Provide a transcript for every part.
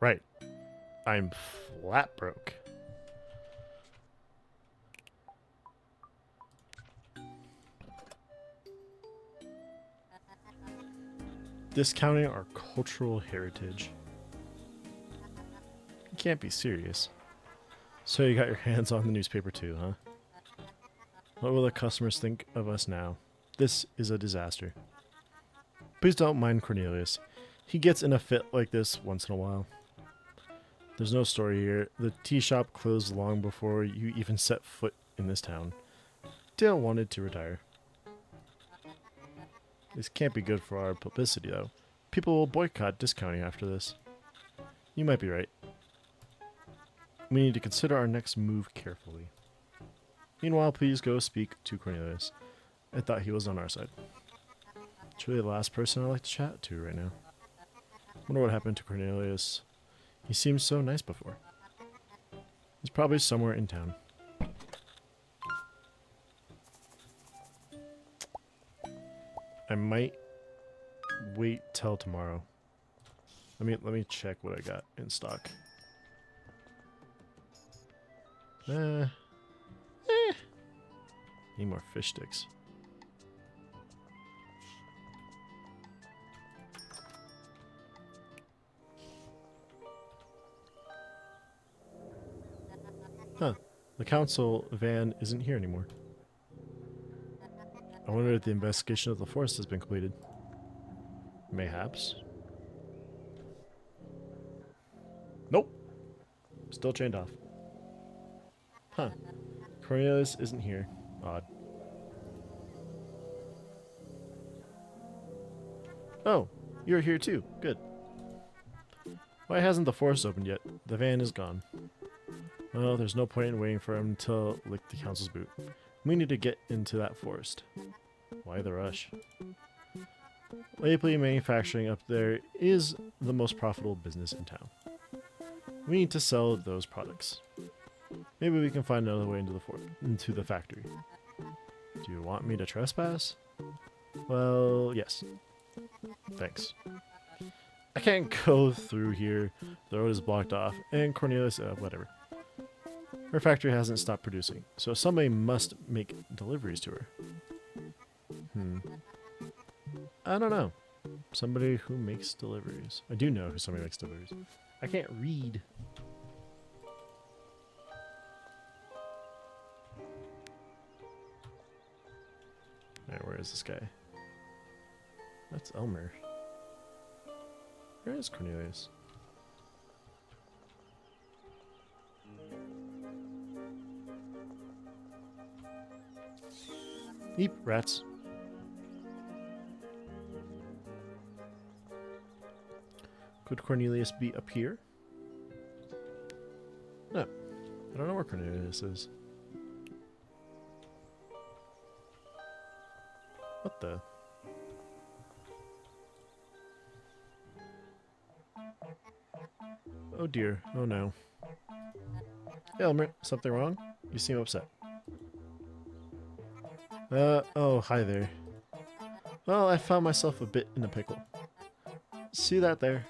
Right. I'm flat broke. Discounting our cultural heritage. You can't be serious. So you got your hands on the newspaper too, huh? What will the customers think of us now? This is a disaster. Please don't mind Cornelius. He gets in a fit like this once in a while. There's no story here. The tea shop closed long before you even set foot in this town. Dale wanted to retire. This can't be good for our publicity, though. People will boycott discounting after this. You might be right. We need to consider our next move carefully. Meanwhile, please go speak to Cornelius. I thought he was on our side. Truly the last person I'd like to chat to right now. Wonder what happened to Cornelius. He seemed so nice before. He's probably somewhere in town. I might wait till tomorrow. Let me check what I got in stock. Need more fish sticks. Huh. The council van isn't here anymore. I wonder if the investigation of the forest has been completed. Mayhaps. Nope. Still chained off. Huh. Cornelius isn't here. Odd. Oh, you're here too. Good. Why hasn't the forest opened yet? The van is gone. Well, there's no point in waiting for him to lick the council's boot. We need to get into that forest. Why the rush? Lapley Manufacturing up there is the most profitable business in town. We need to sell those products. Maybe we can find another way into the factory. Do you want me to trespass? Well, yes. Thanks. I can't go through here. The road is blocked off, and Cornelius, whatever. Her factory hasn't stopped producing, so somebody must make deliveries to her. I don't know. Somebody who makes deliveries. I do know who somebody makes deliveries. I can't read. Alright, where is this guy? That's Elmer. Where is Cornelius? Eep, rats. Could Cornelius be up here? No. I don't know where Cornelius is. What the? Oh dear. Oh no. Hey, Elmer, something wrong? You seem upset. Oh, hi there. Well, I found myself a bit in a pickle. See that there?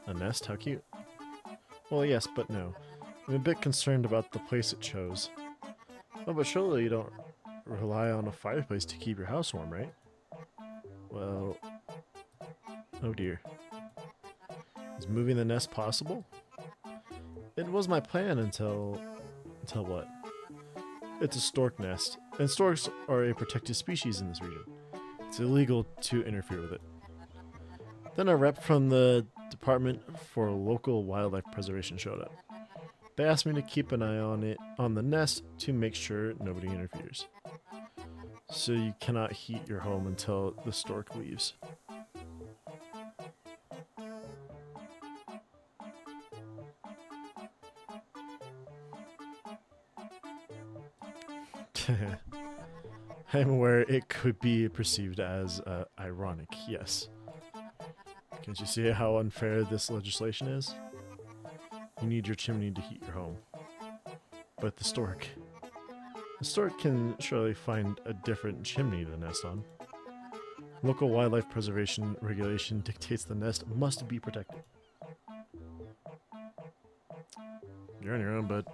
A nest? How cute. Well, yes, but no. I'm a bit concerned about the place it chose. Oh, but surely you don't rely on a fireplace to keep your house warm, right? Well... Oh dear. Is moving the nest possible? It was my plan until... Until what? It's a stork nest, and storks are a protected species in this region. It's illegal to interfere with it. Then a rep from the Department for Local Wildlife Preservation showed up. They asked me to keep an eye on the nest to make sure nobody interferes. So you cannot heat your home until the stork leaves. I'm aware it could be perceived as ironic, yes. Can't you see how unfair this legislation is? You need your chimney to heat your home. But the stork can surely find a different chimney to nest on. Local wildlife preservation regulation dictates the nest must be protected. You're on your own, bud.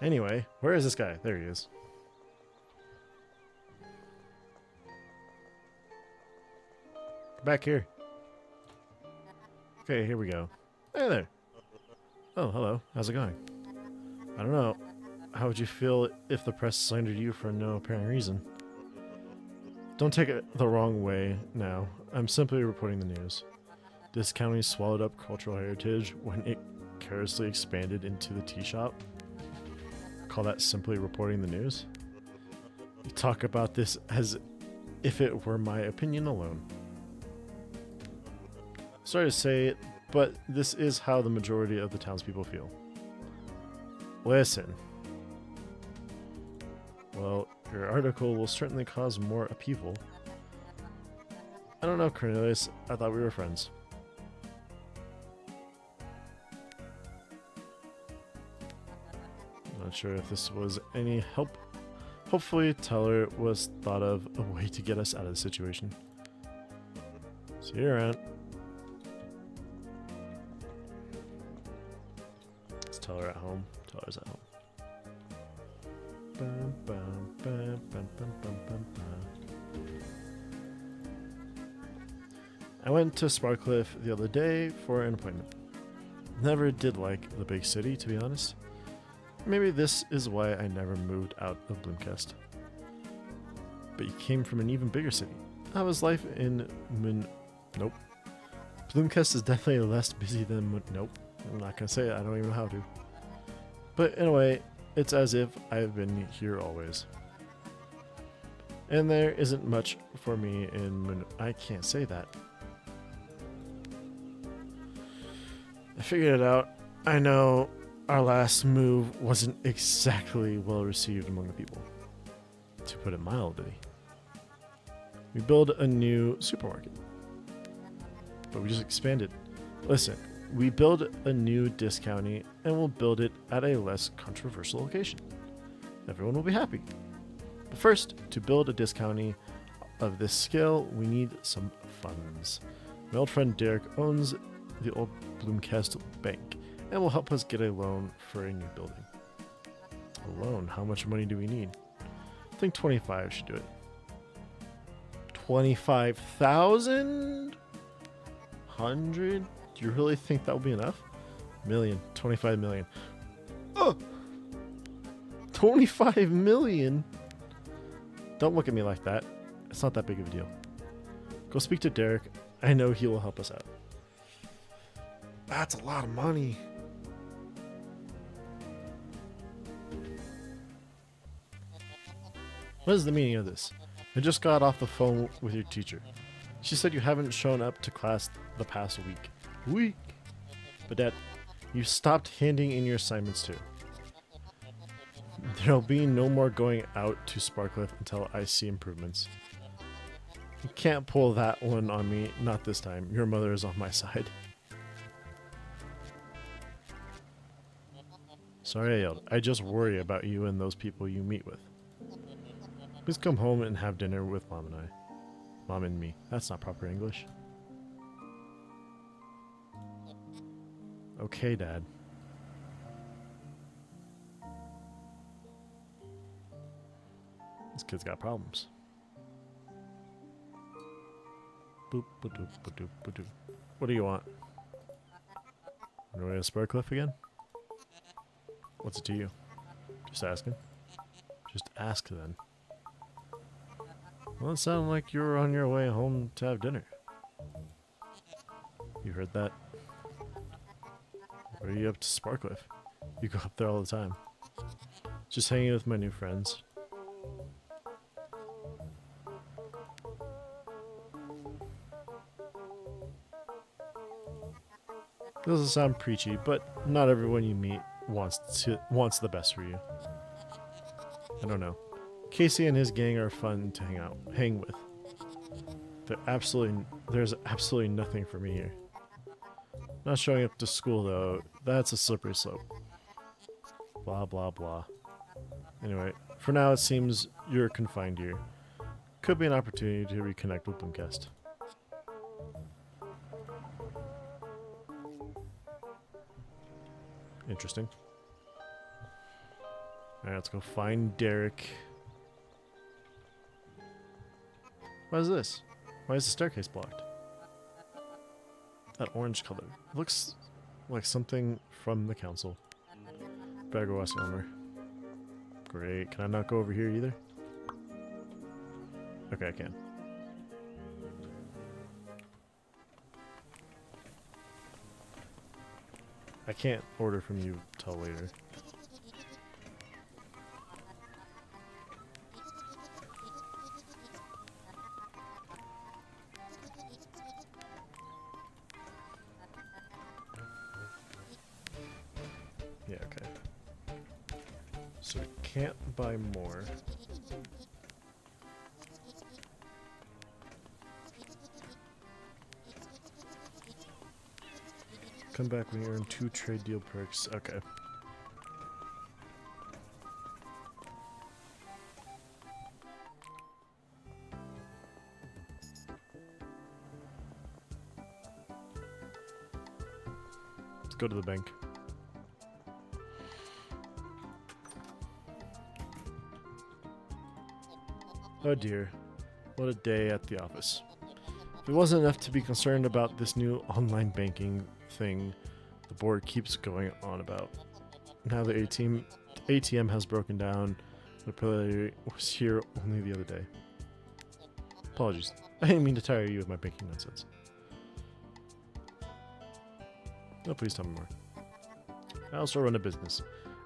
Anyway, where is this guy? There he is. Back here. Okay, here we go. Hey there. Oh, hello. How's it going? I don't know. How would you feel if the press slandered you for no apparent reason? Don't take it the wrong way now. I'm simply reporting the news. This county swallowed up cultural heritage when it carelessly expanded into the tea shop. Call that simply reporting the news? You talk about this as if it were my opinion alone. Sorry to say it, but this is how the majority of the townspeople feel. Listen. Well, your article will certainly cause more upheaval. I don't know, Cornelius. I thought we were friends. Not sure if this was any help. Hopefully, Teller was thought of a way to get us out of the situation. See you around. Is Teller at home? Teller's at home. Bum, bum, bum, bum, bum, bum, bum, bum. I went to Sparkcliffe the other day for an appointment. Never did like the big city, to be honest. Maybe this is why I never moved out of Bloomcast. But you came from an even bigger city. How was life in Nope. Bloomcast is definitely less busy than Nope. I'm not gonna say it, I don't even know how to. But in a way, it's as if I've been here always. And there isn't much for me in I can't say that. I figured it out. I know our last move wasn't exactly well received among the people, to put it mildly. We built a new supermarket, but we just expanded. Listen, we build a new discounty and we'll build it at a less controversial location. Everyone will be happy. But first, to build a discounty of this scale, we need some funds. My old friend Derek owns the old Bloomcast Bank and will help us get a loan for a new building. A loan? How much money do we need? I think 25 should do it. 25,000? 100? Do you really think that will be enough? Million. 25 million. Oh! 25 million? Don't look at me like that. It's not that big of a deal. Go speak to Derek. I know he will help us out. That's a lot of money. What is the meaning of this? I just got off the phone with your teacher. She said you haven't shown up to class the past week. But Dad, you stopped handing in your assignments too. There'll be no more going out to Sparkcliffe until I see improvements. You can't pull that one on me, not this time. Your mother is on my side. Sorry I yelled. I just worry about you and those people you meet with. Please come home and have dinner with Mom and I. Mom and me. That's not proper English. Okay, Dad. This kid's got problems. Boop, ba-doop, ba-doop, ba-doop. What do you want? On your way to Sparkcliffe again? What's it to you? Just asking? Just ask then. Well, it sounded like you were on your way home to have dinner. You heard that? Or are you up to Sparkcliffe? You go up there all the time. Just hanging with my new friends. It doesn't sound preachy, but not everyone you meet wants the best for you. I don't know. Casey and his gang are fun to hang with. There's absolutely nothing for me here. Not showing up to school, though. That's a slippery slope. Blah, blah, blah. Anyway, for now it seems you're confined here. Could be an opportunity to reconnect with Boomcast. Interesting. Alright, let's go find Derek. What is this? Why is the staircase blocked? That orange color. It looks like something from the council. Better go ask Elmer. Great. Can I not go over here either? Okay, I can. I can't order from you till later. Yeah, okay. So we can't buy more. Come back when you earn 2 trade deal perks. Okay. Let's go to the bank. Oh dear. What a day at the office. If it wasn't enough to be concerned about this new online banking thing the board keeps going on about. Now the ATM has broken down. The player was here only the other day. Apologies. I didn't mean to tire you with my banking nonsense. No, please tell me more. I also run a business.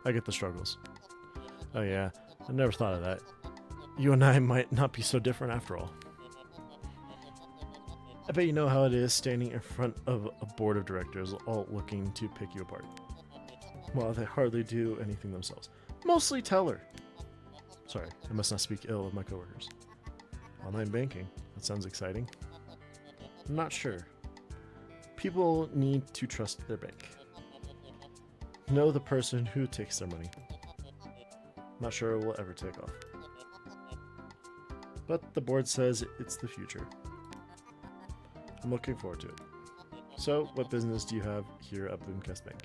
I get the struggles. Oh yeah, I never thought of that. You and I might not be so different after all. I bet you know how it is standing in front of a board of directors all looking to pick you apart. Well, they hardly do anything themselves. Mostly Teller. Sorry, I must not speak ill of my coworkers. Online banking. That sounds exciting. I'm not sure. People need to trust their bank. Know the person who takes their money. Not sure it will ever take off. But the board says it's the future. I'm looking forward to it. So, what business do you have here at Boomcast Bank?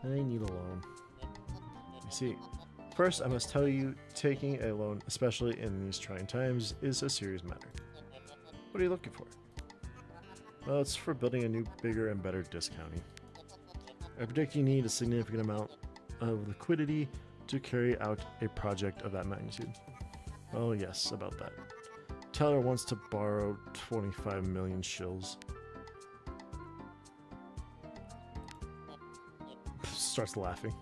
I need a loan. I see. First, I must tell you, taking a loan, especially in these trying times, is a serious matter. What are you looking for? Well, it's for building a new, bigger, and better disc county. I predict you need a significant amount of liquidity to carry out a project of that magnitude. Oh yes, about that. Teller wants to borrow 25 million shills. Starts laughing.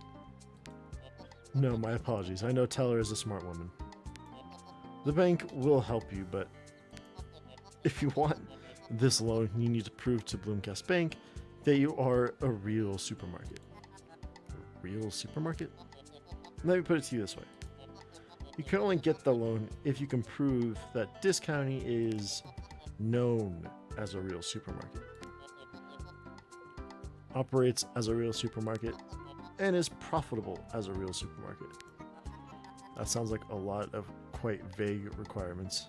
No, my apologies. I know Teller is a smart woman. The bank will help you, but if you want this loan, you need to prove to Boomcast Bank that you are a real supermarket. A real supermarket? Let me put it to you this way. You can only get the loan if you can prove that Disc County is known as a real supermarket, operates as a real supermarket, and is profitable as a real supermarket. That sounds like a lot of quite vague requirements.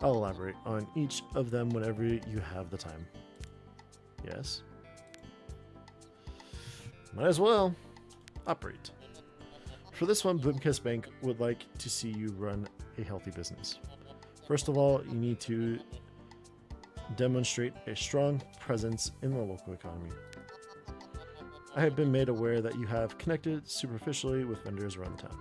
I'll elaborate on each of them whenever you have the time. Yes? Might as well. Operate. For this one, Boomcast Bank would like to see you run a healthy business. First of all, you need to demonstrate a strong presence in the local economy. I have been made aware that you have connected superficially with vendors around the town.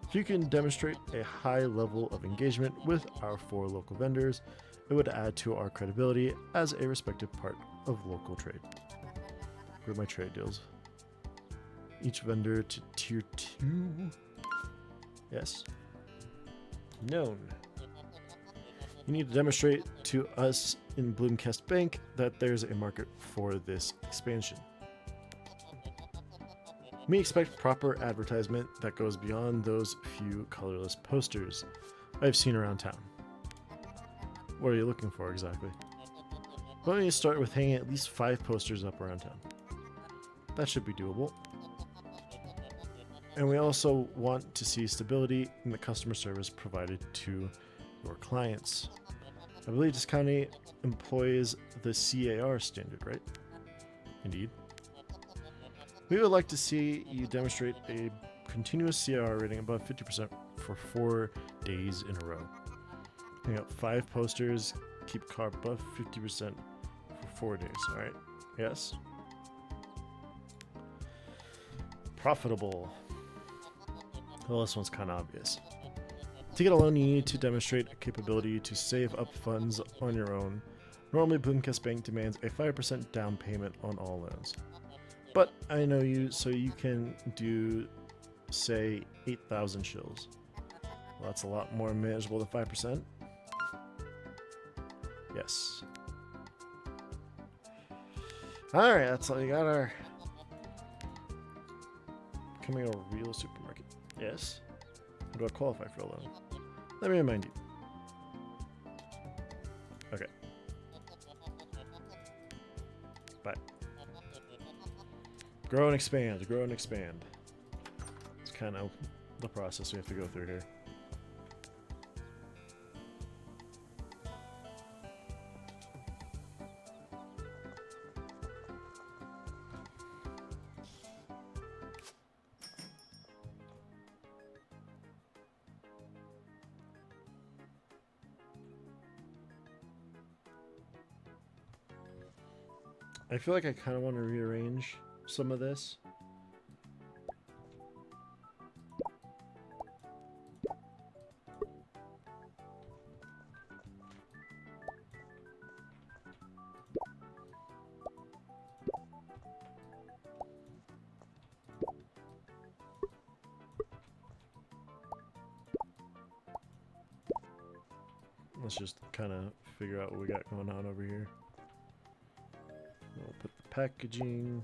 If you can demonstrate a high level of engagement with our 4 local vendors, it would add to our credibility as a respected part of local trade. Where are my trade deals? Each vendor to tier 2. Yes. Known. You need to demonstrate to us in Boomcast Bank that there's a market for this expansion. We expect proper advertisement that goes beyond those few colorless posters I've seen around town. What are you looking for exactly? Why don't you start with hanging at least 5 posters up around town? That should be doable. And we also want to see stability in the customer service provided to your clients. I believe this county employs the CAR standard, right? Indeed. We would like to see you demonstrate a continuous CAR rating above 50% for 4 days in a row. Hang up 5 posters, keep car above 50% for 4 days, alright? Yes? Profitable. Well, this one's kind of obvious. To get a loan, you need to demonstrate a capability to save up funds on your own. Normally, Boomcast Bank demands a 5% down payment on all loans. But I know you, so you can do, say, 8,000 shills. Well, that's a lot more manageable than 5%. Yes. Alright, that's all you got. Our becoming a real supermarket. Yes. How do I qualify for a loan? Let me remind you. Okay. Bye. Grow and expand. Grow and expand. It's kind of the process we have to go through here. I feel like I kind of want to rearrange some of this. Let's just kind of figure out what we got going on over here. We'll put the packaging.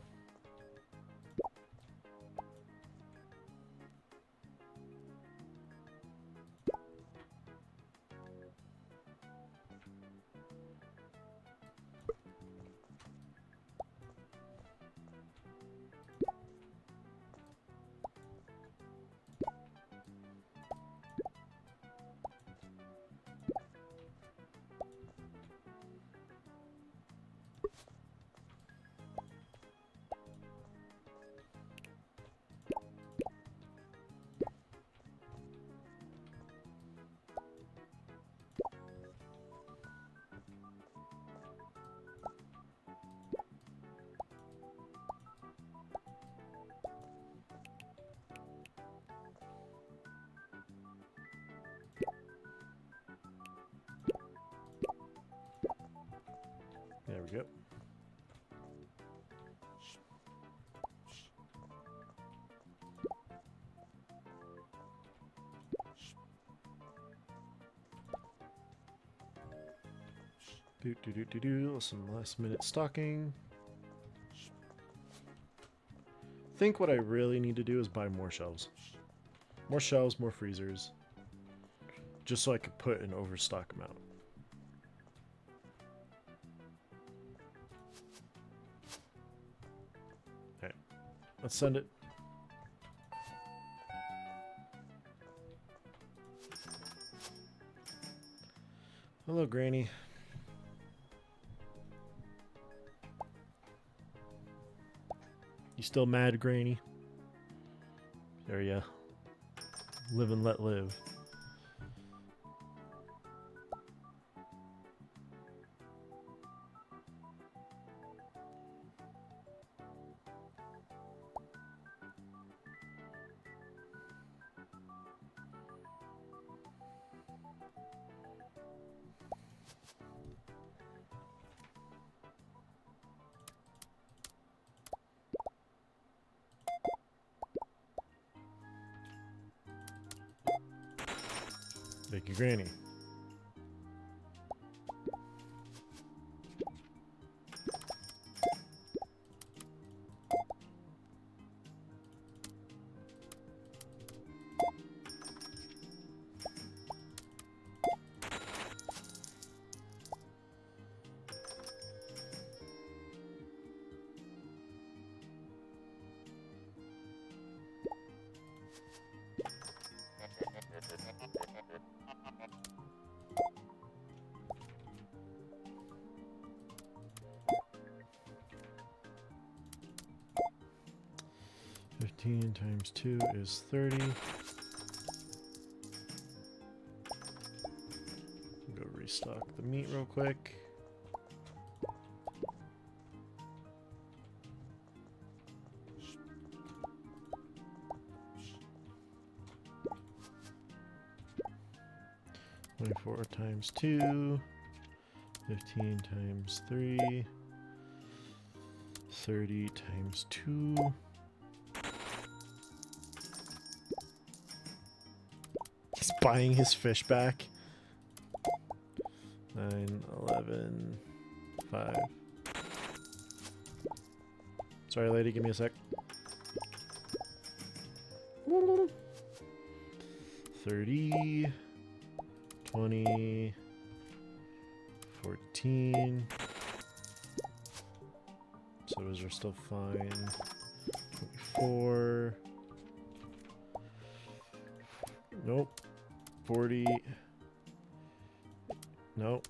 There we go. Some last minute stocking. I think what I really need to do is buy more shelves. More shelves, more freezers. Just so I could put an overstock amount. Alright, let's send it. Hello, Granny. You still mad, Granny? There ya. Live and let live. Thank you, Granny. 15 times 2 is 30. Go restock the meat real quick. Four times 2, 15 times 3, 30 times 2. He's buying his fish back. 9, 11, 5. Sorry, lady, give me a sec. 30, 20, 14. So those are still fine. 24. Nope. 40. Nope.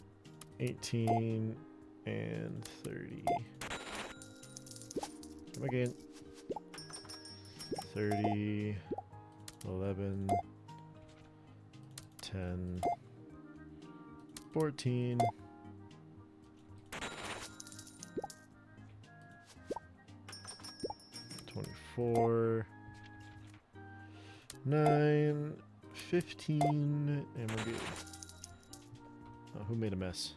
18 and 30. Come again. 30, 11, 10, 14. 24, 9, 15, and we're good. Oh, who made a mess?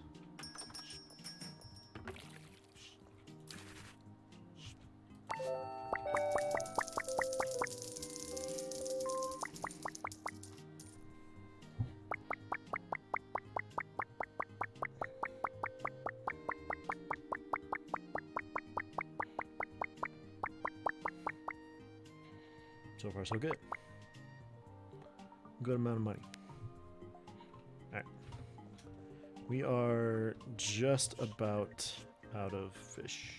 So far, so good. Good amount of money. Alright. We are just about out of fish.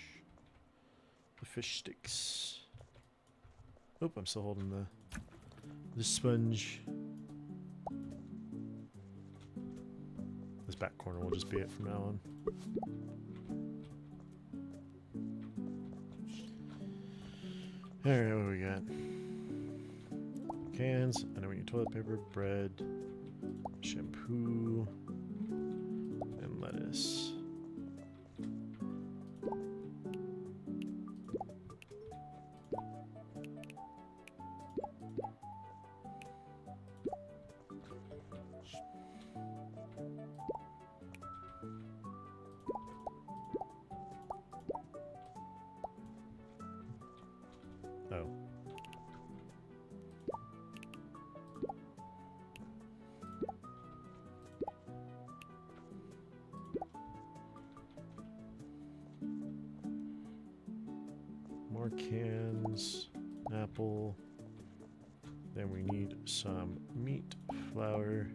The fish sticks. Oop, I'm still holding the sponge. This back corner will just be it from now on. Alright, what do we got? Cans, I know we need toilet paper, bread, shampoo, and lettuce. Oh. More cans, apple. Then we need some meat, flour.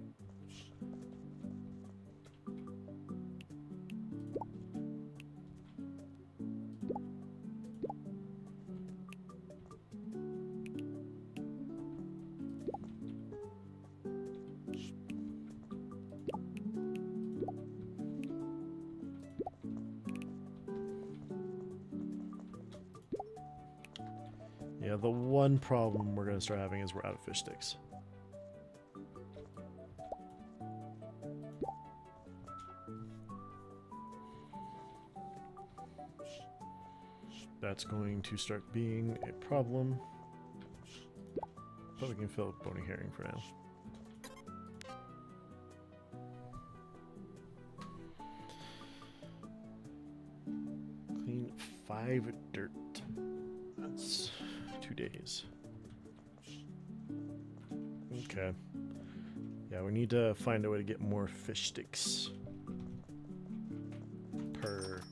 Yeah, the one problem we're going to start having is we're out of fish sticks. That's going to start being a problem. But we can fill with bony herring for now. Clean 5 dirt. That's 2 days. Okay. Yeah, we need to find a way to get more fish sticks per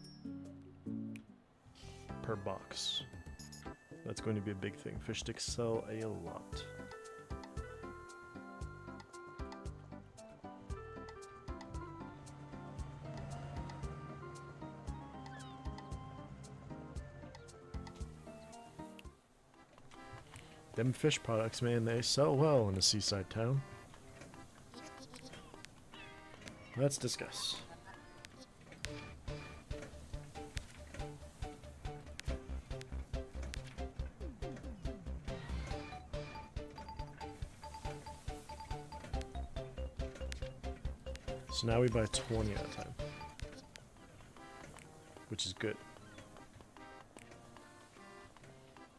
box. That's going to be a big thing. Fish sticks sell a lot. Them fish products, man, they sell well in a seaside town. Let's discuss. So now we buy 20 at a time, which is good.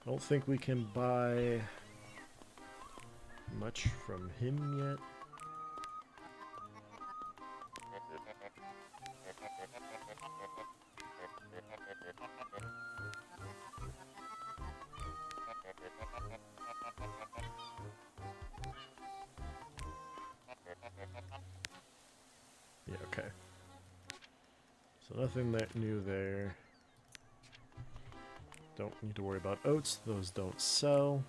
I don't think we can buy much from him yet. Yeah, okay. So nothing that new there. Don't need to worry about oats, those don't sell.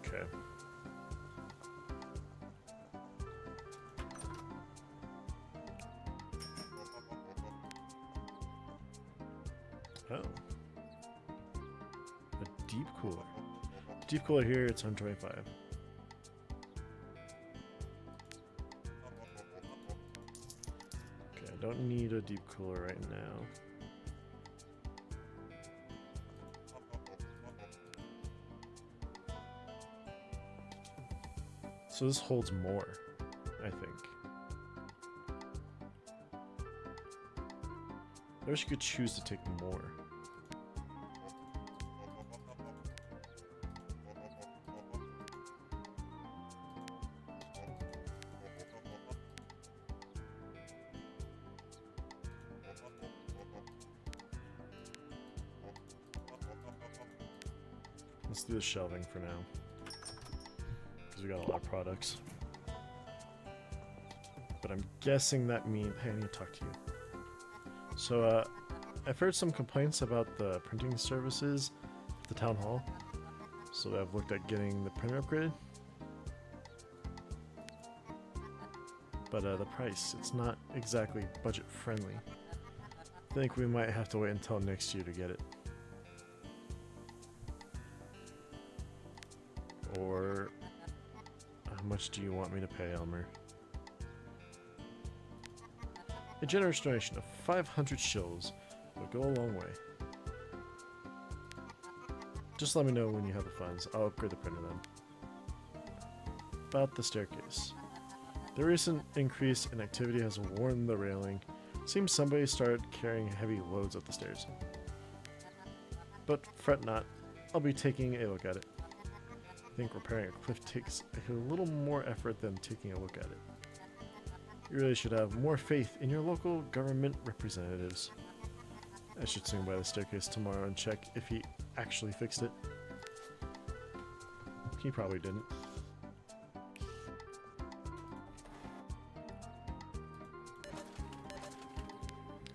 Okay. Oh. A deep cooler. Deep cooler here, it's 125. Okay, I don't need a deep cooler right now. So this holds more, I think. I wish you could choose to take more. Let's do the shelving for now, because we got a lot of products. But I'm guessing that means... Hey, I need to talk to you. So, I've heard some complaints about the printing services at the town hall. So I've looked at getting the printer upgraded. But the price, it's not exactly budget friendly. I think we might have to wait until next year to get it. Or how much do you want me to pay, Elmer? A generous donation of 500 shills would go a long way. Just let me know when you have the funds. I'll upgrade the printer then. About the staircase. The recent increase in activity has worn the railing. Seems somebody started carrying heavy loads up the stairs. But fret not, I'll be taking a look at it. I think repairing a cliff takes a little more effort than taking a look at it. You really should have more faith in your local government representatives. I should swing by the staircase tomorrow and check if he actually fixed it. He probably didn't.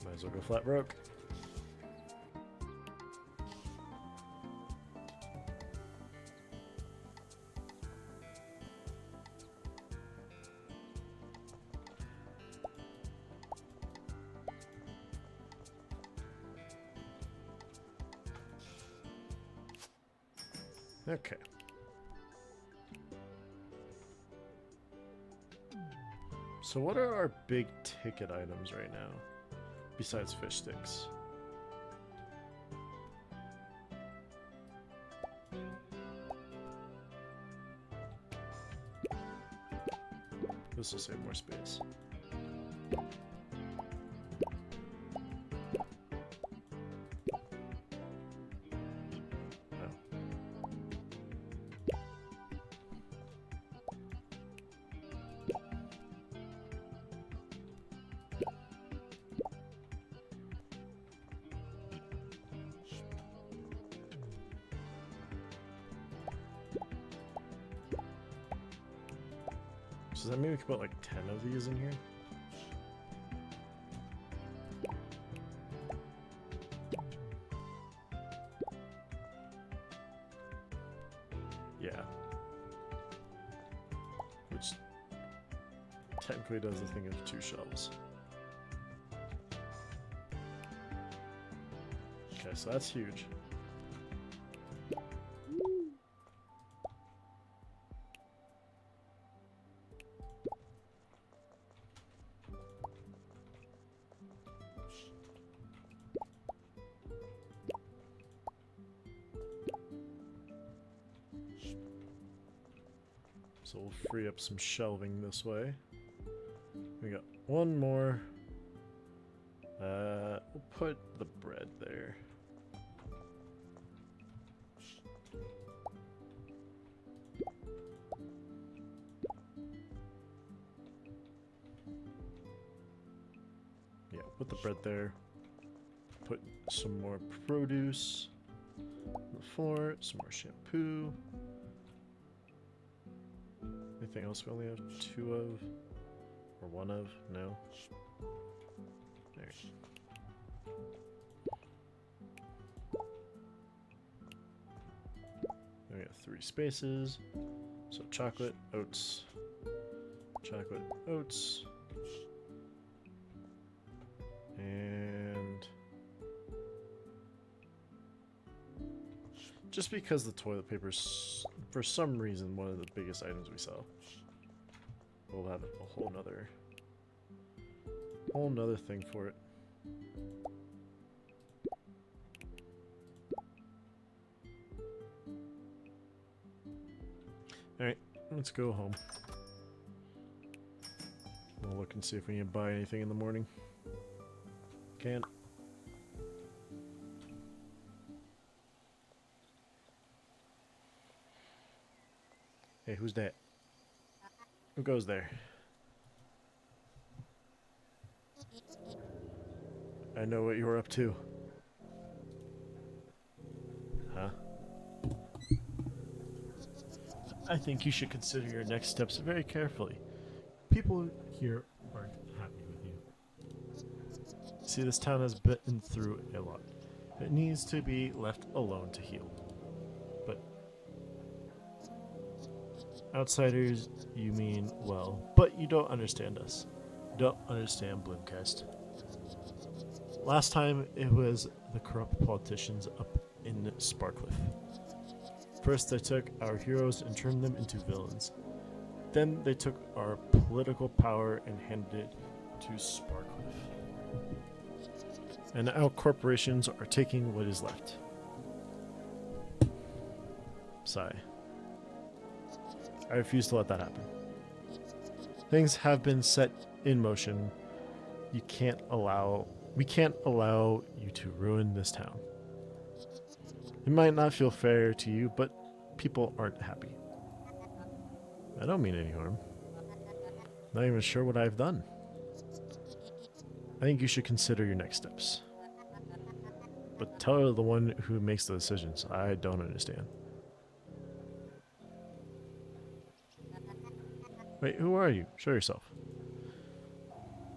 Might as well go flat broke. Okay. So what are our big ticket items right now, besides fish sticks? This will save more space. So does that mean we can put like 10 of these in here? Yeah. Which technically does the thing of 2 shelves. Okay, so that's huge. So we'll free up some shelving this way. We got one more. We'll put the bread there. Yeah, put the bread there. Put some more produce on the floor, some more shampoo. Anything else we only have 2 of? Or 1 of? No. There. We got 3 spaces. So chocolate, oats, and just because the toilet paper's for some reason one of the biggest items we sell, we'll have a whole nother thing for it. Alright, let's go home. We'll look and see if we can buy anything in the morning. Can't. Hey, who's that? Who goes there? I know what you're up to. Huh? I think you should consider your next steps very carefully. People here aren't happy with you. See, this town has been through a lot. It needs to be left alone to heal. But outsiders, you mean well, but you don't understand us. You don't understand Bloomcast. Last time, it was the corrupt politicians up in Sparkcliff. First, they took our heroes and turned them into villains. Then, they took our political power and handed it to Sparkcliff. And now corporations are taking what is left. Sigh. I refuse to let that happen. Things have been set in motion. We can't allow you to ruin this town. It might not feel fair to you, but people aren't happy. I don't mean any harm. Not even sure what I've done. I think you should consider your next steps. But tell the one who makes the decisions. I don't understand. Wait, who are you? Show yourself.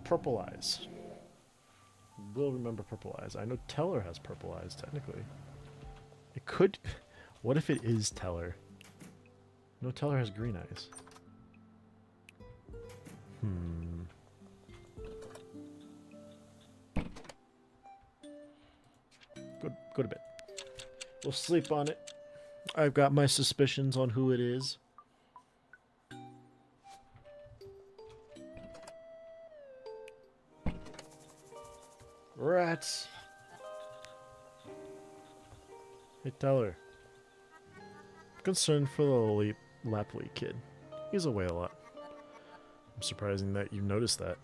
Purple eyes. We'll remember purple eyes. I know Teller has purple eyes, technically. It could... What if it is Teller? No, Teller has green eyes. Go to bed. We'll sleep on it. I've got my suspicions on who it is. Rats. Hey, Teller. Concerned for the Lapley kid. He's away a lot. I'm surprising that you noticed that.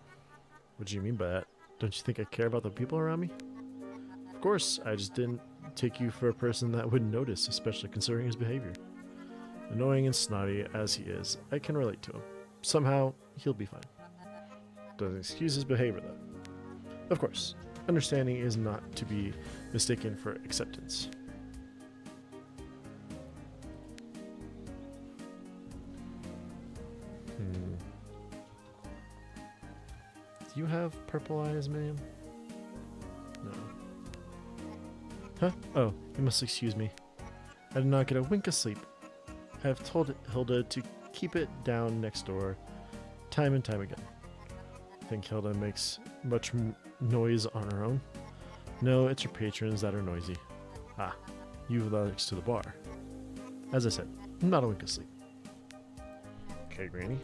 What do you mean by that? Don't you think I care about the people around me? Of course, I just didn't take you for a person that would notice, especially considering his behavior. Annoying and snotty as he is, I can relate to him. Somehow, he'll be fine. Doesn't excuse his behavior, though. Of course, understanding is not to be mistaken for acceptance. Do you have purple eyes, ma'am? No. Huh? Oh, you must excuse me. I did not get a wink of sleep. I have told Hilda to keep it down next door, time and time again. Think Hilda makes much noise on her own? No, it's her patrons that are noisy. Ah, you next to the bar. As I said, not a wink of sleep. Okay, Granny.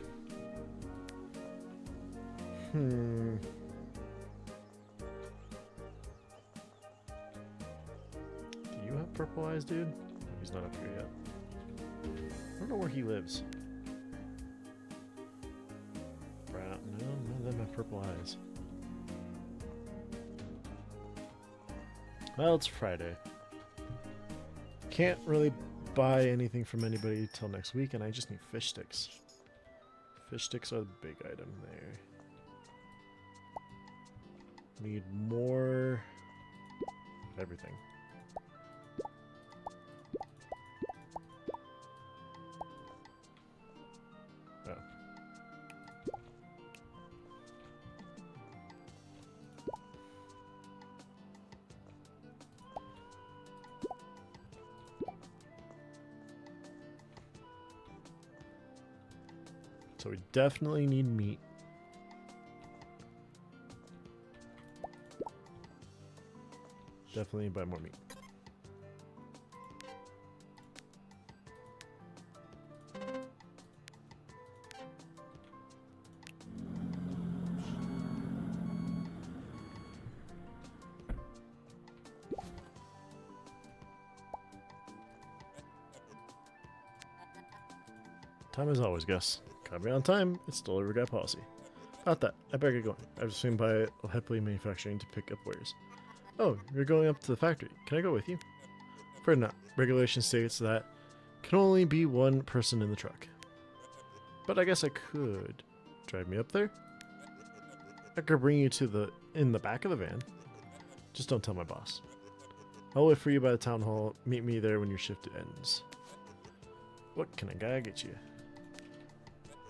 Do you have purple eyes, dude? He's not up here yet. I don't know where he lives. them have purple eyes? Well, it's Friday. Can't really buy anything from anybody till next week, and I just need fish sticks. Fish sticks are the big item there. Need more of everything. Oh. So we definitely need meat. Definitely buy more meat. Time as always, Gus. Gotta be on time. It's delivery guy policy. About that, I better get going. I've swing by Happily Manufacturing to pick up wares. Oh, you're going up to the factory. Can I go with you? For now, regulation states that can only be one person in the truck. But I guess I could. Drive me up there? I could bring you to in the back of the van. Just don't tell my boss. I'll wait for you by the town hall. Meet me there when your shift ends. What can a guy get you?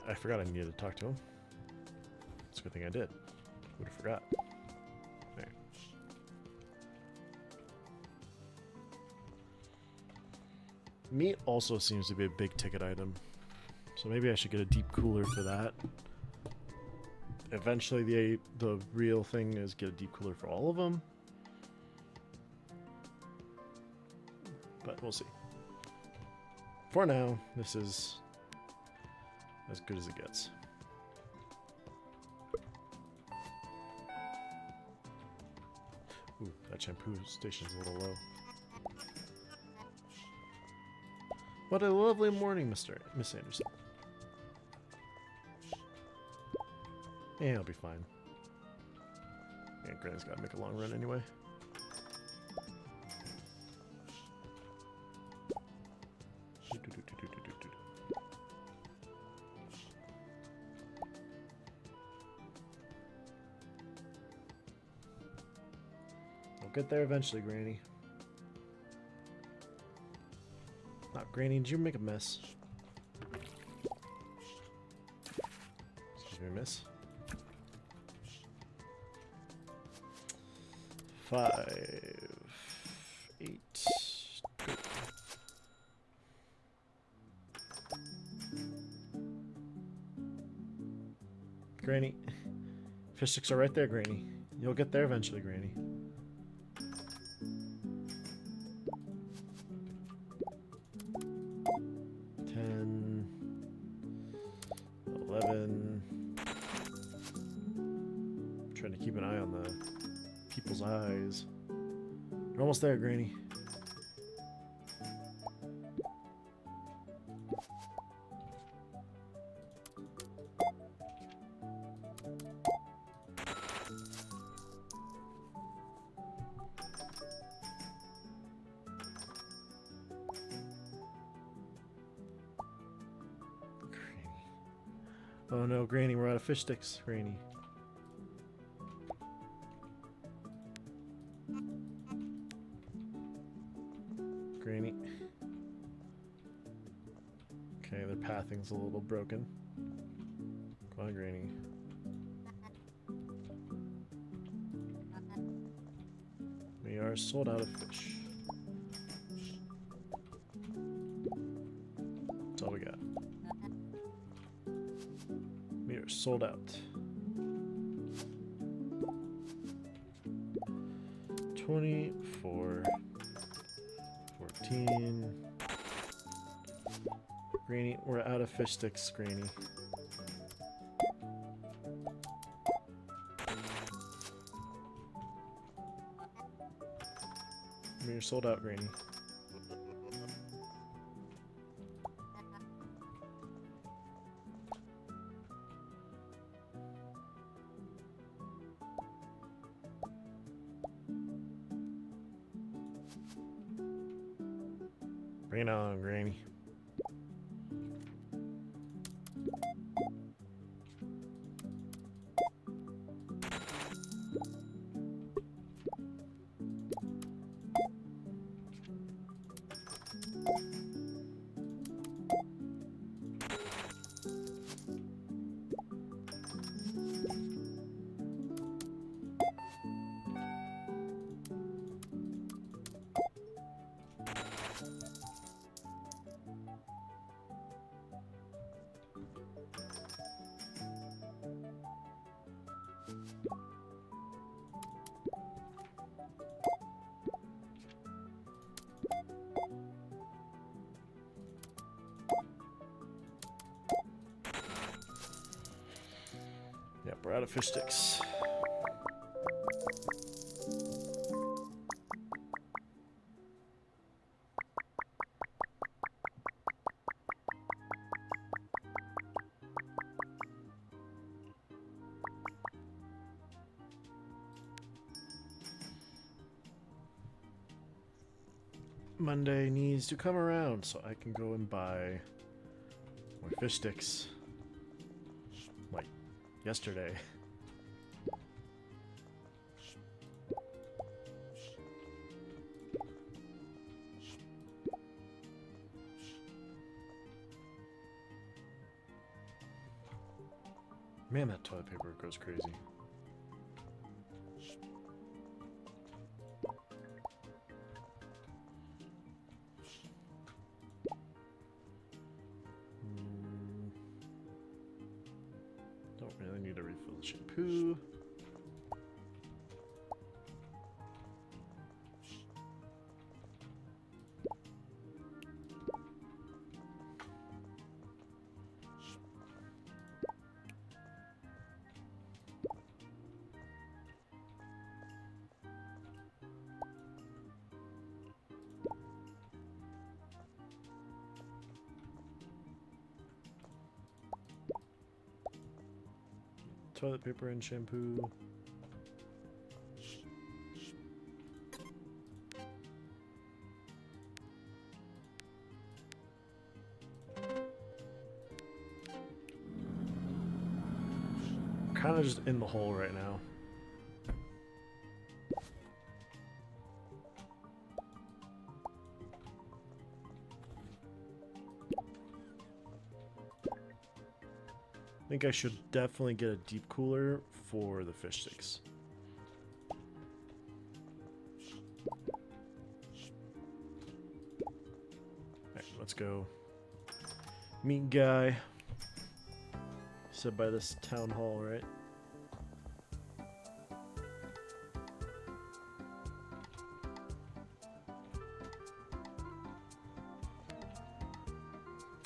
I forgot I needed to talk to him. It's a good thing I did. Would have forgot. There. Meat also seems to be a big ticket item. So maybe I should get a deep cooler for that. Eventually the real thing is get a deep cooler for all of them. But we'll see. For now, this is as good as it gets. Ooh, that shampoo station's a little low. What a lovely morning, Miss Anderson. Yeah, I'll be fine. Yeah, Granny's gotta make a long run anyway. I'll get there eventually, Granny. Not Granny, did you make a mess? Excuse me, miss. 5, 8. Go. Granny. Fish sticks are right there, Granny. You'll get there eventually, Granny. Trying to keep an eye on the people's eyes. You're almost there, Granny. Oh no, Granny, we're out of fish sticks, Granny. Granny. Okay, their pathing's a little broken. Come on, Granny. We are sold out of fish. That's all we got. We are sold out. 24, 14. Granny, we're out of fish sticks, Granny. We're sold out, Granny. Bring it on, Granny. Yep, we're out of fish sticks. Monday needs to come around so I can go and buy more fish sticks. Like yesterday. Man, that toilet paper goes crazy. Don't really need to refill the shampoo. Toilet paper and shampoo. Kind of just in the hole right now. I think I should definitely get a deep cooler for the fish sticks. Alright, let's go. Meat guy. Said by this town hall, right?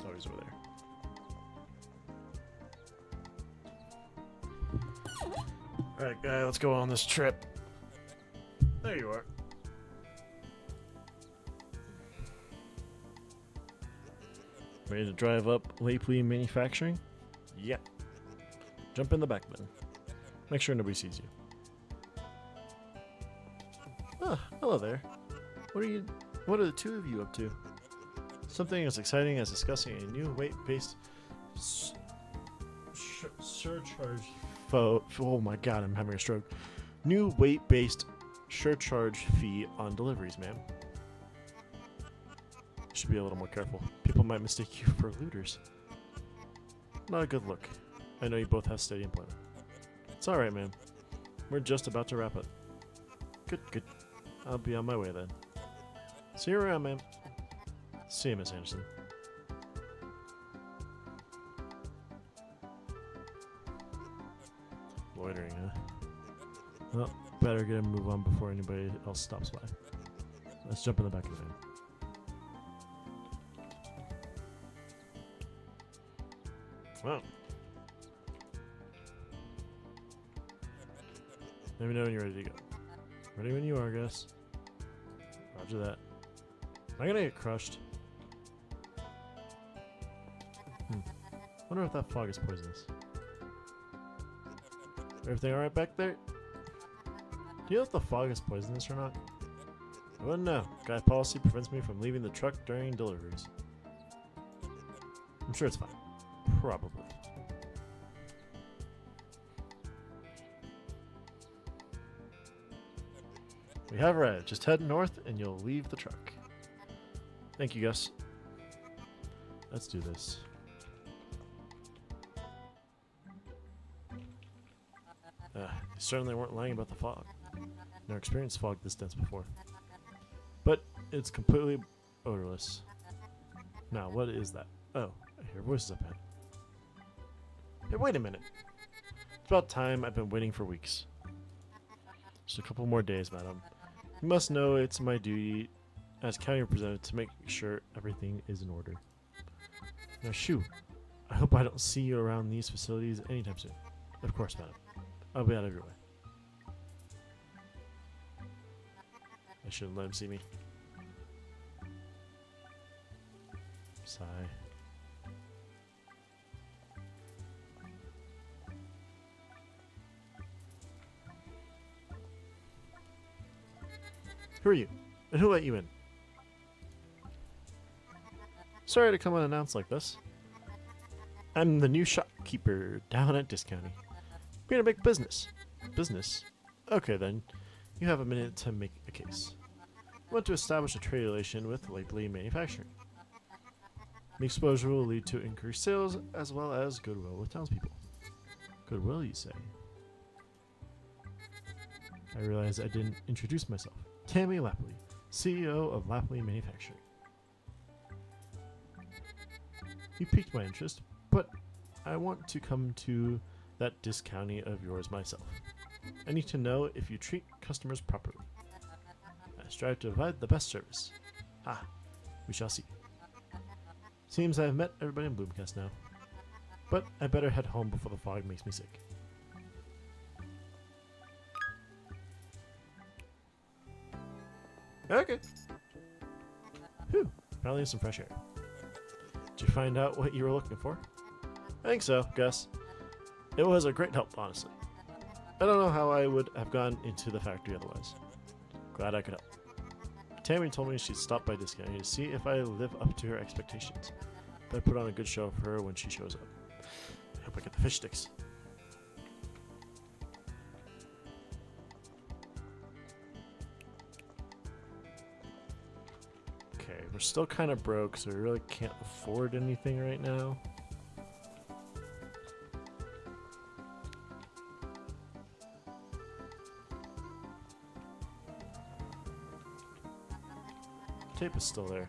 Oh, he's over there. Alright, guy, let's go on this trip. There you are. Ready to drive up Lapley Manufacturing? Yeah. Jump in the back then. Make sure nobody sees you. Ah, hello there. What are the two of you up to? Something as exciting as discussing a new weight-based surcharge. Oh my god, I'm having a stroke. New weight-based surcharge fee on deliveries, ma'am. Should be a little more careful. People might mistake you for looters. Not a good look. I know you both have steady employment. It's alright, ma'am. We're just about to wrap up. Good. I'll be on my way then. See you around, ma'am. See you, Miss Anderson. Loitering, huh? Well, better get a move on before anybody else stops by. Let's jump in the back of the van. Well. Let me know when you're ready to go. Ready when you are, Gus. Roger that. Am I gonna get crushed? Wonder if that fog is poisonous. Everything alright back there? Do you know if the fog is poisonous or not? I wouldn't know. Guy policy prevents me from leaving the truck during deliveries. I'm sure it's fine. Probably. We have arrived. Just head north and you'll leave the truck. Thank you, Gus. Let's do this. They certainly weren't lying about the fog. Never experienced fog this dense before. But it's completely odorless. Now, what is that? Oh, I hear voices up ahead. Hey, wait a minute. It's about time. I've been waiting for weeks. Just a couple more days, madam. You must know it's my duty as county representative to make sure everything is in order. Now, shoo. I hope I don't see you around these facilities anytime soon. Of course, madam. I'll be out of your way. I shouldn't let him see me. Sigh. Who are you? And who let you in? Sorry to come unannounced like this. I'm the new shopkeeper down at Discounty. We're in a big business. Business? Okay then. You have a minute to make a case. I want to establish a trade relation with Lapley Manufacturing. The exposure will lead to increased sales as well as goodwill with townspeople. Goodwill, you say? I realize I didn't introduce myself. Tammy Lapley, CEO of Lapley Manufacturing. You piqued my interest, but I want to come to that discounting of yours myself. I need to know if you treat customers properly. I strive to provide the best service. We shall see. Seems I've met everybody in Bloomcast now. But I better head home before the fog makes me sick. Okay. Whew, finally some fresh air. Did you find out what you were looking for? I think so, Gus. It was a great help, honestly. I don't know how I would have gone into the factory otherwise. Glad I could help. Tammy told me she'd stop by Discounty to see if I live up to her expectations. But I put on a good show for her when she shows up. I hope I get the fish sticks. Okay, we're still kind of broke, so we really can't afford anything right now. Tape is still there.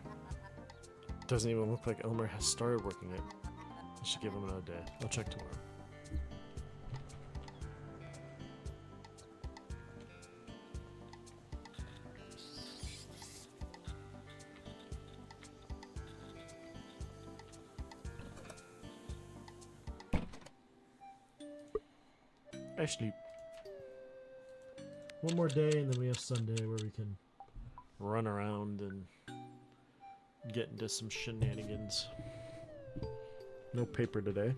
Doesn't even look like Elmer has started working it. I should give him another day. I'll check tomorrow. Actually, one more day and then we have Sunday where we can run around and get into some shenanigans. No paper today.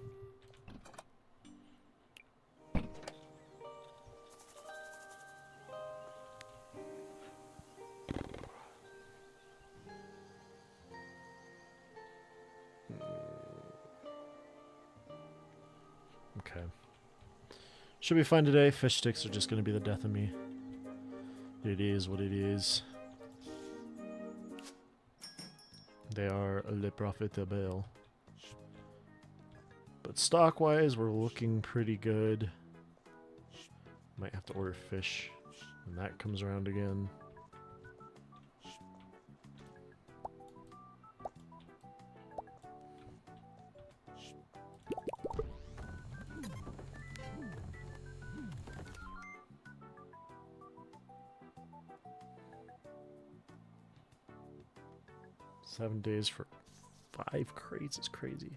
Okay. Should be fine today. Fish sticks are just going to be the death of me. It is what it is. They are le profitable. But stock-wise, we're looking pretty good. Might have to order fish when that comes around again. $7 days for 5 crates is crazy.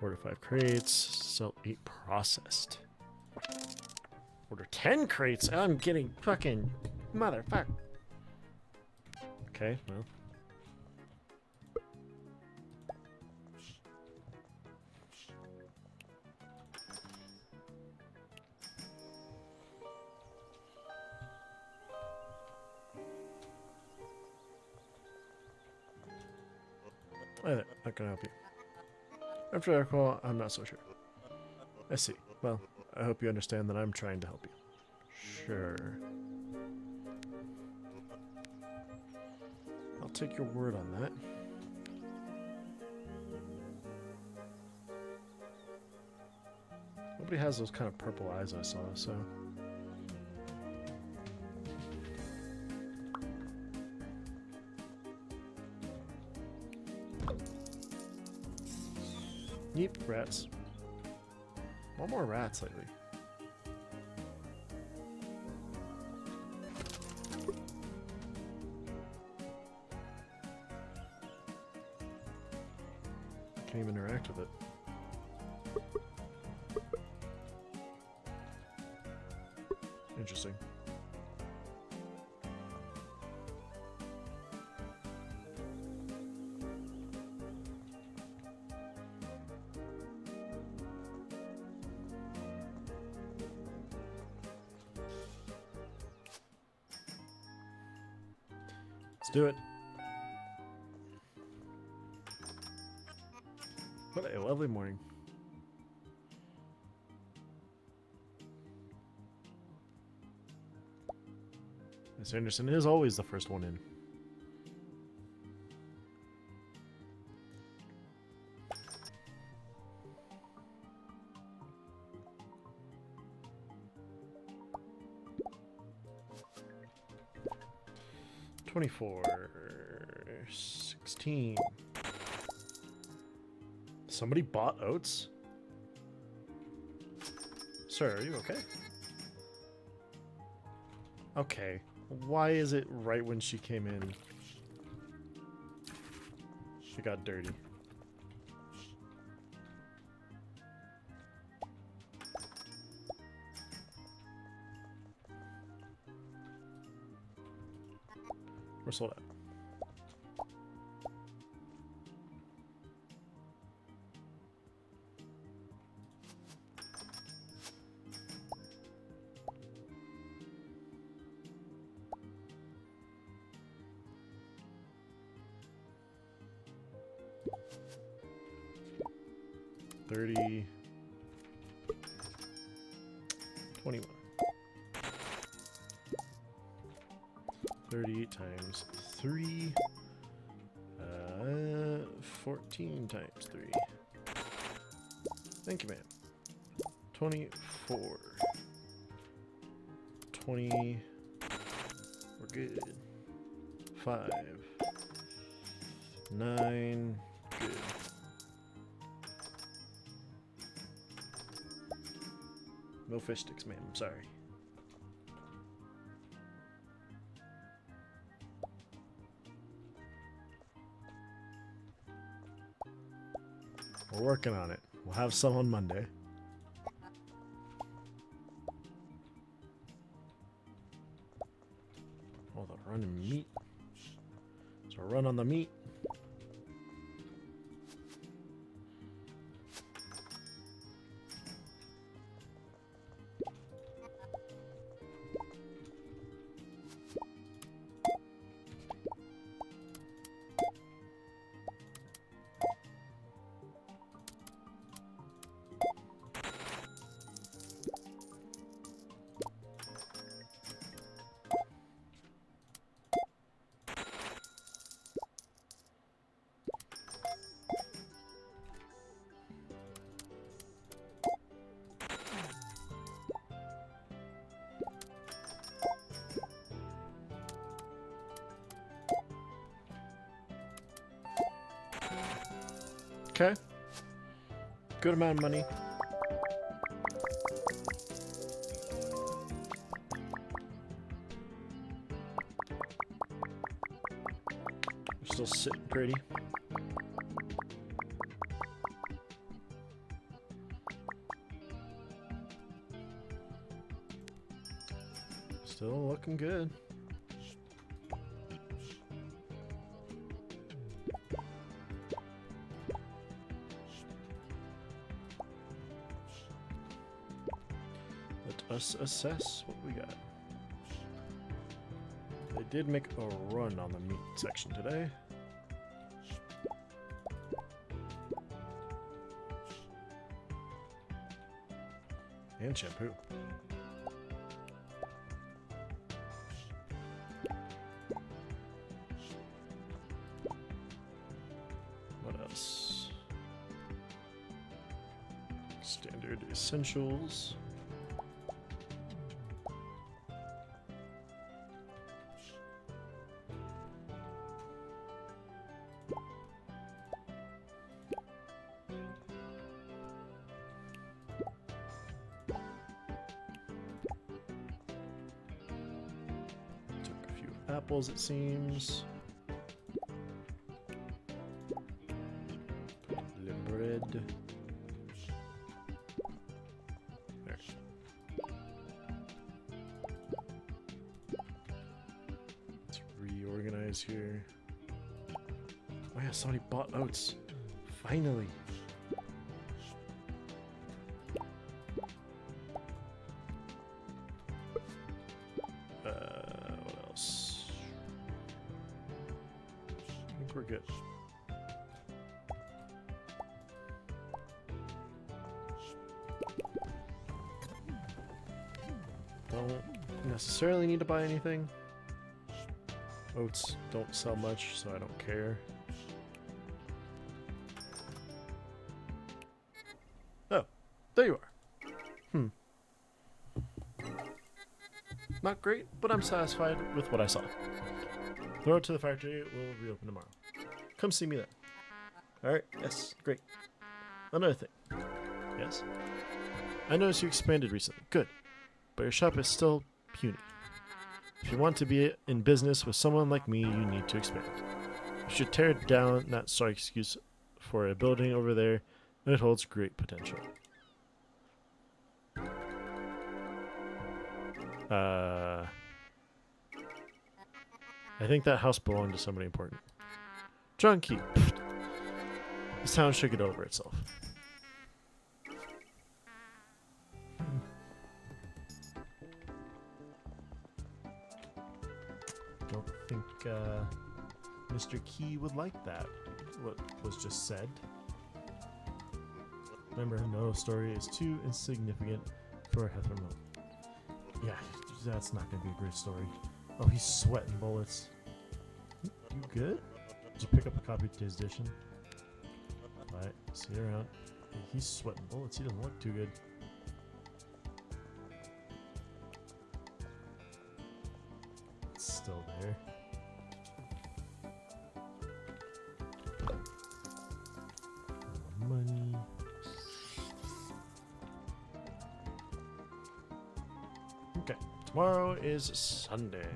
Order 5 crates, sell 8 processed. Order 10 crates, I'm getting fucking motherfucker. Okay, well. not gonna help you. After I recall, I'm not so sure. I see. Well, I hope you understand that I'm trying to help you. Sure. I'll take your word on that. Nobody has those kind of purple eyes I saw, so... Neat, rats. One more rats lately. Can't even interact with it. Interesting. Let's do it. What a lovely morning. Miss Anderson is always the first one in. $24, $16. Somebody bought oats? Sir, are you okay? Okay. Why is it right when she came in? She got dirty. We're sold out. $30, $21. 38 times 3. 14 times 3. Thank you, ma'am. 24. 20. We're good. 5. 9. Good. No fish sticks, ma'am. I'm sorry. We're working on it. We'll have some on Monday. Oh, the run in meat. So run on the meat. Okay. Good amount of money. We're still sitting pretty. Still looking good. Let us assess what we got. They did make a run on the meat section today. And shampoo. What else? Standard essentials. Apples, it seems. The bread. There. Let's reorganize here. Oh yeah, somebody bought oats. Finally. What else? I think we're good. Don't necessarily need to buy anything. Oats don't sell much, so I don't care. Oh, there you are. Not great, but I'm satisfied with what I saw. Throw it to the factory, it will reopen tomorrow. Come see me then. Alright, yes, great. Another thing. Yes? I noticed you expanded recently. Good. But your shop is still puny. If you want to be in business with someone like me, you need to expand. You should tear down that sorry excuse for a building over there, and it holds great potential. I think that house belonged to somebody important. John Key. This town should get over itself. Don't think Mr. Key would like that, what was just said. Remember, no story is too insignificant for a heifer milk. Yeah, that's not going to be a great story. Oh, he's sweating bullets. You good? Did you pick up a copy of today's edition? Alright, see you around. He's sweating bullets. He doesn't look too good. It's still there. Money. Okay, tomorrow is Sunday,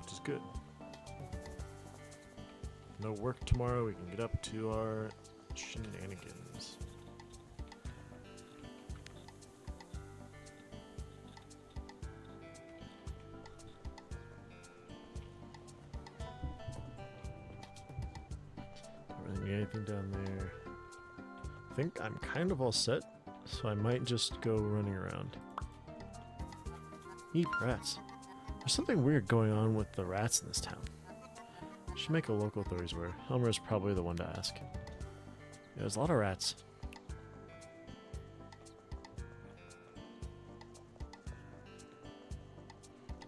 which is good. No work tomorrow, we can get up to our shenanigans. Don't really need anything down there. I think I'm kind of all set, so I might just go running around. Eat rats. There's something weird going on with the rats in this town. Should make a local authorities aware. Elmer is probably the one to ask. Yeah, there's a lot of rats.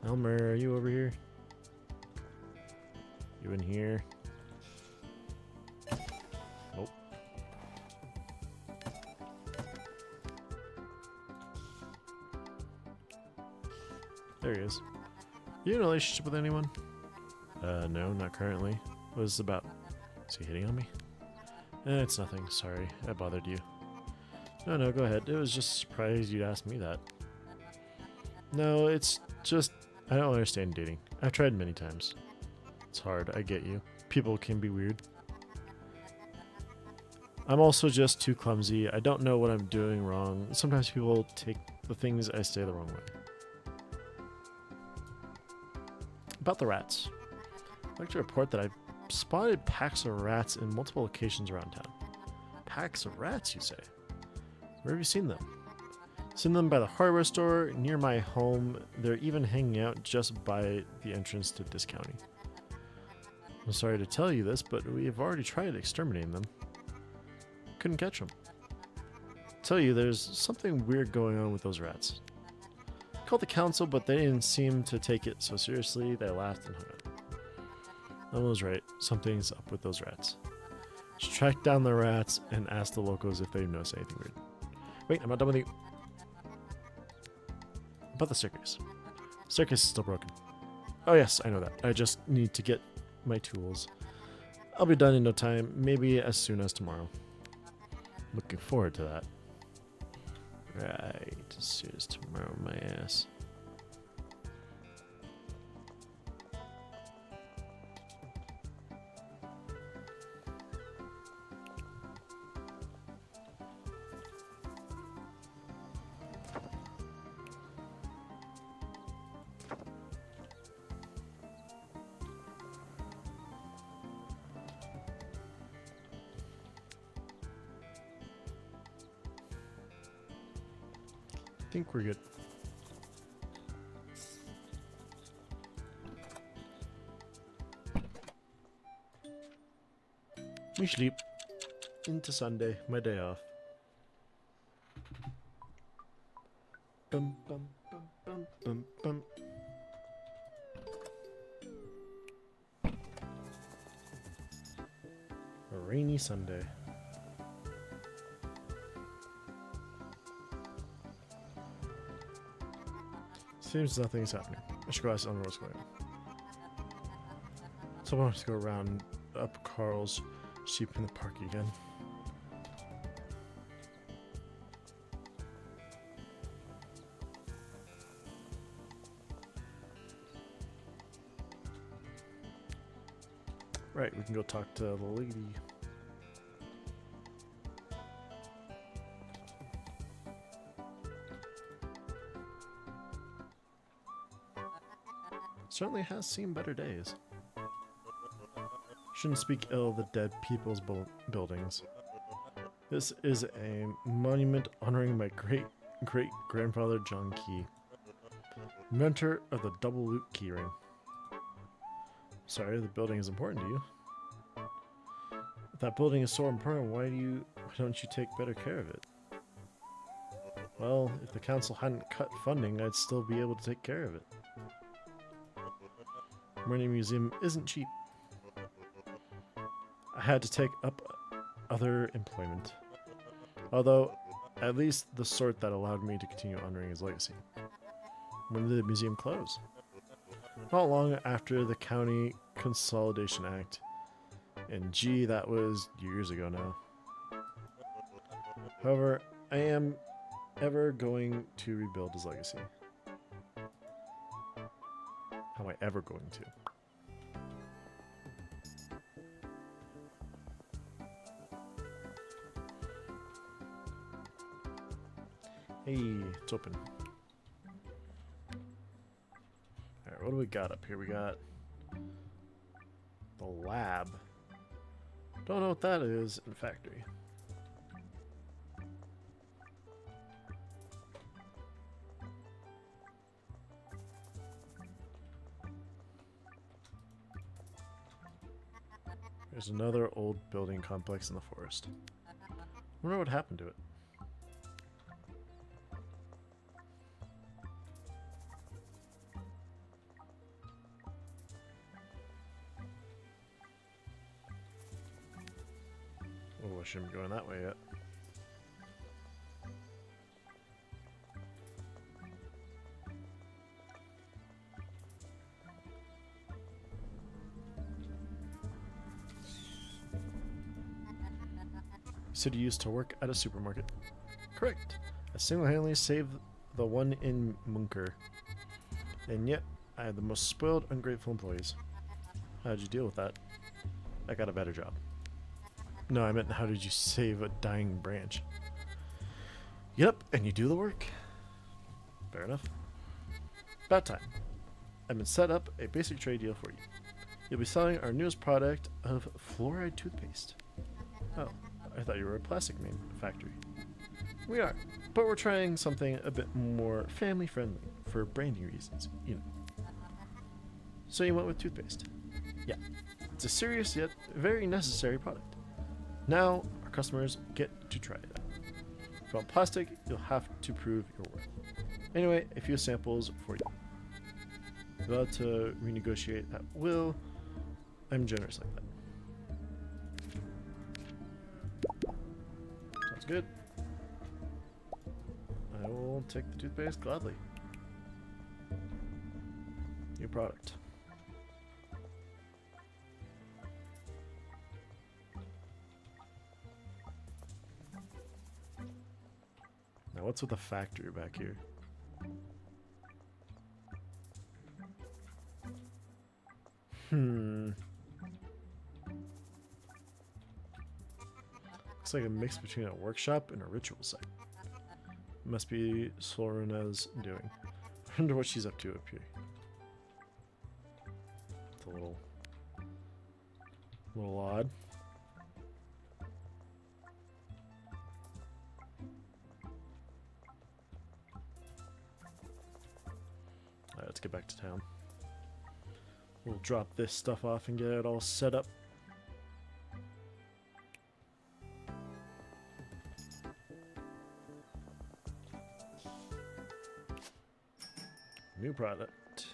Elmer, are you over here? You in here? Nope. There he is. You in a relationship with anyone? No, not currently. What is this about? Is he hitting on me? It's nothing. Sorry, I bothered you. No, go ahead. It was just a surprise you'd ask me that. No, it's just... I don't understand dating. I've tried many times. It's hard, I get you. People can be weird. I'm also just too clumsy. I don't know what I'm doing wrong. Sometimes people take the things I say the wrong way. About the rats. I'd like to report that I've spotted packs of rats in multiple locations around town. Packs of rats, you say? Where have you seen them? Seen them by the hardware store, near my home. They're even hanging out just by the entrance to discounting. I'm sorry to tell you this, but we have already tried exterminating them. Couldn't catch them. tell you, there's something weird going on with those rats. I called the council, but they didn't seem to take it so seriously. They laughed and hung up. Ellen was right. Something's up with those rats. She tracked down the rats and asked the locals if they noticed anything weird. Wait, I'm not done with you. About the circus. Circus is still broken. Oh yes, I know that. I just need to get my tools. I'll be done in no time, maybe as soon as tomorrow. Looking forward to that. Right, as soon as tomorrow, my ass. I think we're good. We sleep into Sunday, my day off. Bum, bum, bum, bum, bum, bum. A rainy Sunday. Seems nothing's happening. I should go ask Eleanor what's going on. Someone has to go around up Carl's sheep in the park again. Right, we can go talk to the lady. Certainly has seen better days. Shouldn't speak ill of the dead people's buildings. This is a monument honoring my great-great-grandfather John Key, inventor of the double loop keyring. Sorry, the building is important to you. If that building is so important, why don't you take better care of it? Well, if the council hadn't cut funding, I'd still be able to take care of it. Running a museum isn't cheap. I had to take up other employment, although at least the sort that allowed me to continue honoring his legacy. When did the museum close? Not long after the County Consolidation Act, and gee, that was years ago now. However, I am ever going to rebuild his legacy. How am I ever going to? Hey, it's open. Alright, what do we got up here? We got the lab. Don't know what that is in factory. There's another old building complex in the forest. I wonder what happened to it. Oh, I shouldn't be going that way yet. You said you used to work at a supermarket. Correct. I single-handedly saved the one in Munker. And yet, I had the most spoiled, ungrateful employees. How did you deal with that? I got a better job. No, I meant how did you save a dying branch? Yep, and you do the work. Fair enough. About time. I've been set up a basic trade deal for you. You'll be selling our newest product of fluoride toothpaste. Oh, I thought you were a plastic factory. We are, but we're trying something a bit more family friendly for branding reasons, you know. So you went with toothpaste. Yeah, it's a serious yet very necessary product. Now our customers get to try it out. If you want plastic, you'll have to prove your worth. Anyway, a few samples for you. You're allowed to renegotiate at will. I'm generous like that. Sounds good. I will take the toothpaste gladly. New product. Now what's with the factory back here? Looks like a mix between a workshop and a ritual site. Must be Sorena's doing. I wonder what she's up to up here. It's a little odd. Alright, let's get back to town. We'll drop this stuff off and get it all set up. New product.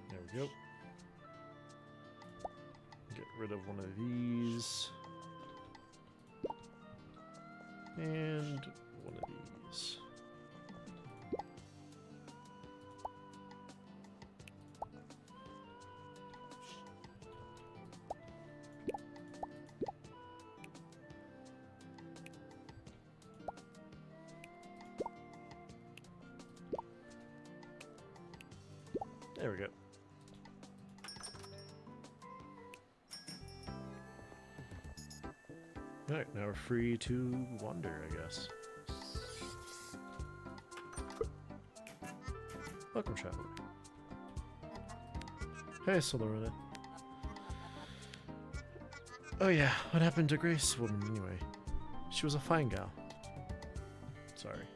There we go. Get rid of one of these. And one of these. There we go. Alright, now we're free to wander, I guess. Welcome, traveler. Hey, Solerina. Oh yeah, what happened to Grace woman anyway? She was a fine gal. Sorry.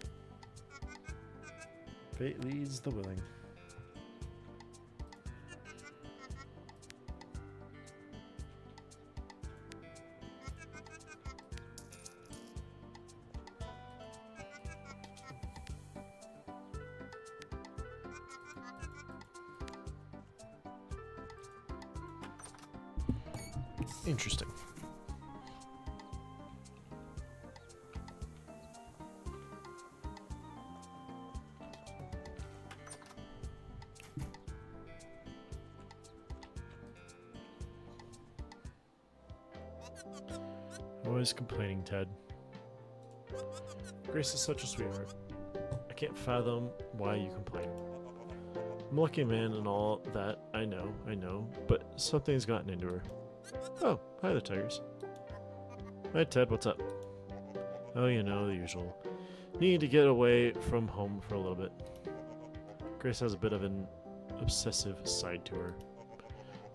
Fate leads the willing. Interesting. Always complaining, Ted. Grace is such a sweetheart. I can't fathom why you complain. I'm a lucky man and all that, I know, but something's gotten into her. Oh, hi there, Tigers. Hi, Ted, what's up? Oh, you know, the usual. Need to get away from home for a little bit. Grace has a bit of an obsessive side to her.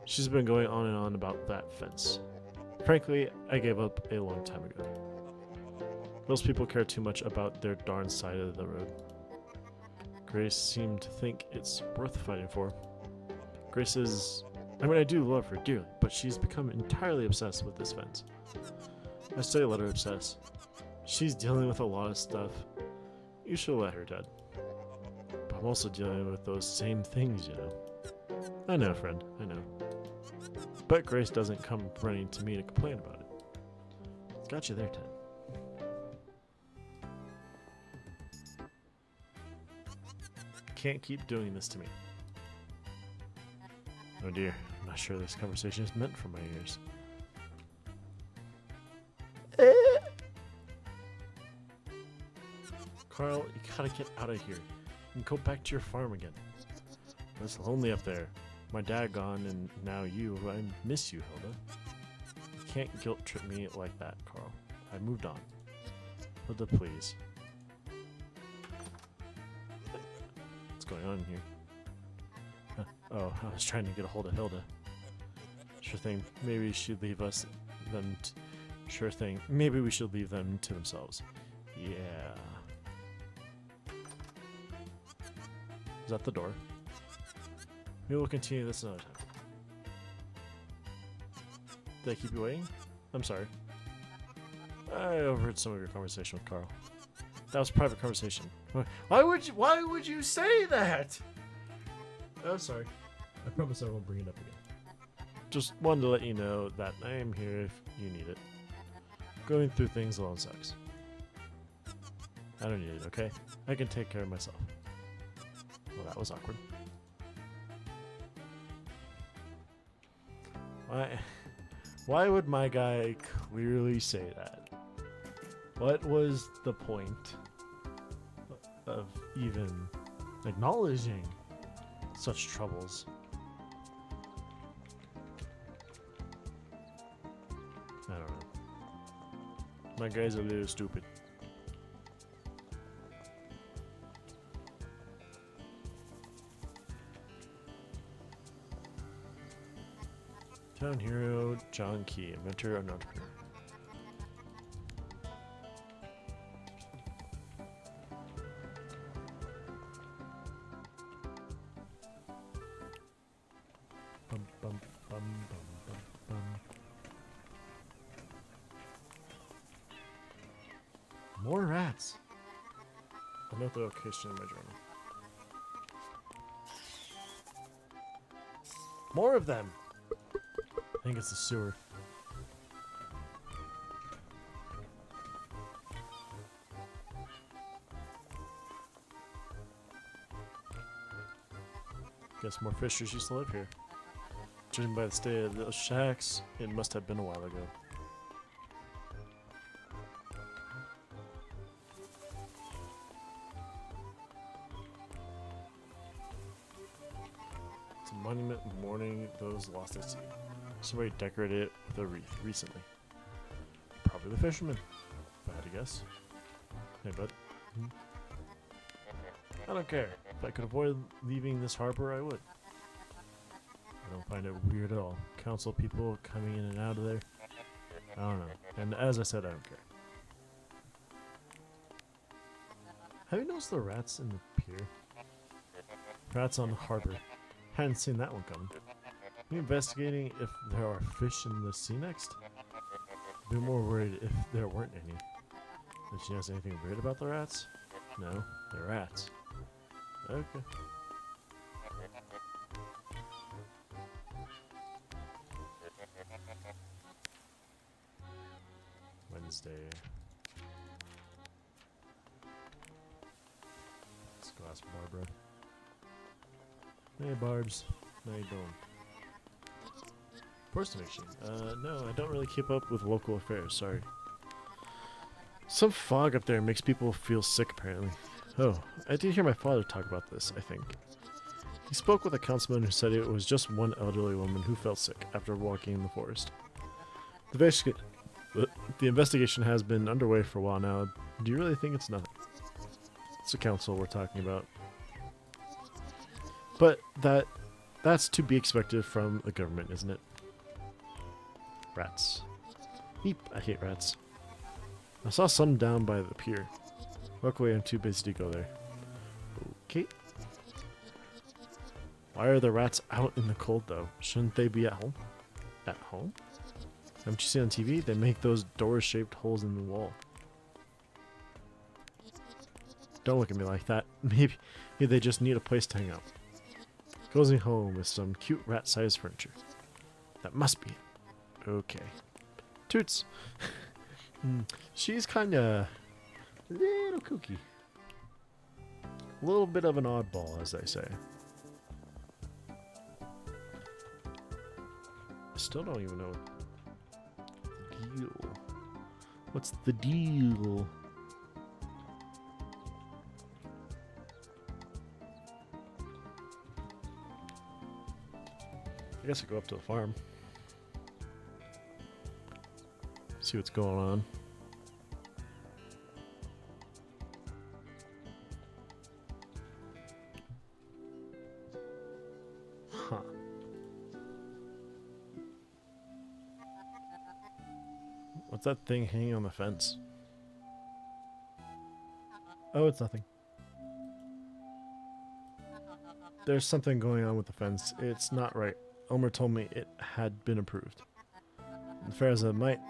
She's been going on and on about that fence. Frankly, I gave up a long time ago. Most people care too much about their darn side of the road. Grace seemed to think it's worth fighting for. Grace is... I mean, I do love her dearly, but she's become entirely obsessed with this fence. I say let her obsess. She's dealing with a lot of stuff. You should let her, Dad. But I'm also dealing with those same things, you know. I know, friend, I know. But Grace doesn't come running to me to complain about it. It's got you there, Ted. Can't keep doing this to me. Oh dear, I'm not sure this conversation is meant for my ears. Carl, you gotta get out of here and go back to your farm again. It's lonely up there. My dad gone and now you. I miss you, Hilda. You can't guilt trip me like that, Carl. I moved on. Hilda, please. What's going on here? Huh. Oh, I was trying to get a hold of Hilda. Sure thing. Maybe we should leave them. Sure thing. Maybe we should leave them to themselves. Yeah. Is that the door? Maybe we'll continue this another time. Did I keep you waiting? I'm sorry. I overheard some of your conversation with Carl. That was a private conversation. Why would you say that? I'm sorry. I promise I won't bring it up again. Just wanted to let you know that I am here if you need it. Going through things alone sucks. I don't need it, okay? I can take care of myself. Well, that was awkward. Why would my guy clearly say that? What was the point of even acknowledging such troubles? I don't know. My guy's a little stupid. Town hero John Key, inventor and entrepreneur. Bum, bum, bum, bum, bum, bum. More rats. I'll note the location in my journal. More of them. I think it's the sewer. Guess more fishers used to live here. Judging by the state of those shacks, it must have been a while ago. It's a monument mourning those lost at sea. Somebody decorated it with a wreath recently. Probably the fisherman, if I had to guess. Hey, bud. I don't care. If I could avoid leaving this harbor, I would. I don't find it weird at all. Council people coming in and out of there. I don't know. And as I said, I don't care. Have you noticed the rats in the pier? Rats on the harbor. Hadn't seen that one coming. Are you investigating if there are fish in the sea next? I'd be more worried if there weren't any. Did she notice anything weird about the rats? No, they're rats. Okay. Wednesday. Let's go ask Barbara. Hey Barbs, how you doing? Post machine. No, I don't really keep up with local affairs, sorry. Some fog up there makes people feel sick apparently. Oh, I did hear my father talk about this, I think. He spoke with a councilman who said it was just one elderly woman who felt sick after walking in the forest. The investigation has been underway for a while now. Do you really think it's nothing? It's the council we're talking about. But that's to be expected from the government, isn't it? Rats. Eep, I hate rats. I saw some down by the pier. Luckily, I'm too busy to go there. Okay. Why are the rats out in the cold, though? Shouldn't they be at home? At home? Haven't you seen on TV? They make those door-shaped holes in the wall. Don't look at me like that. Maybe they just need a place to hang out. Cozy home with some cute rat-sized furniture. That must be it. Okay. Toots. She's kinda a little kooky. A little bit of an oddball, as they say. I still don't even know the deal. What's the deal? I guess I go up to the farm. See what's going on. Huh. What's that thing hanging on the fence? Oh, it's nothing. There's something going on with the fence. It's not right. Elmer told me it had been approved. As fair as it might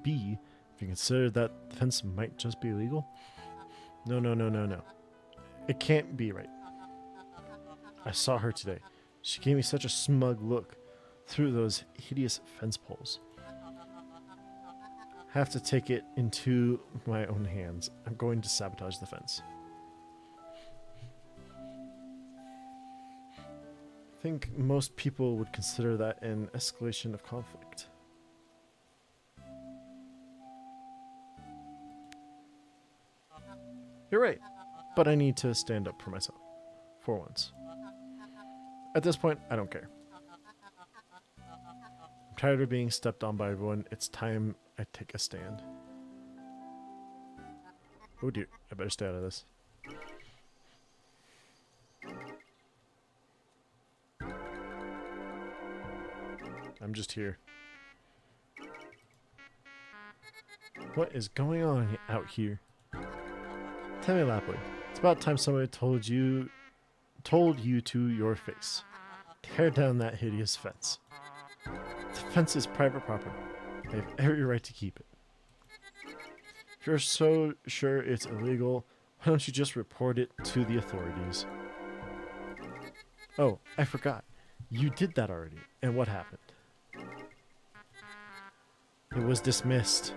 be, if you consider that the fence might just be illegal. No, no, no, no, no. It can't be right. I saw her today. She gave me such a smug look through those hideous fence poles. Have to take it into my own hands. I'm going to sabotage the fence. I think most people would consider that an escalation of conflict. You're right, but I need to stand up for myself. For once. At this point, I don't care. I'm tired of being stepped on by everyone. It's time I take a stand. Oh dear, I better stay out of this. I'm just here. What is going on out here? Tell me, Lapwing. It's about time somebody told you to your face. Tear down that hideous fence. The fence is private property. I have every right to keep it. If you're so sure it's illegal, why don't you just report it to the authorities? Oh, I forgot. You did that already. And what happened? It was dismissed.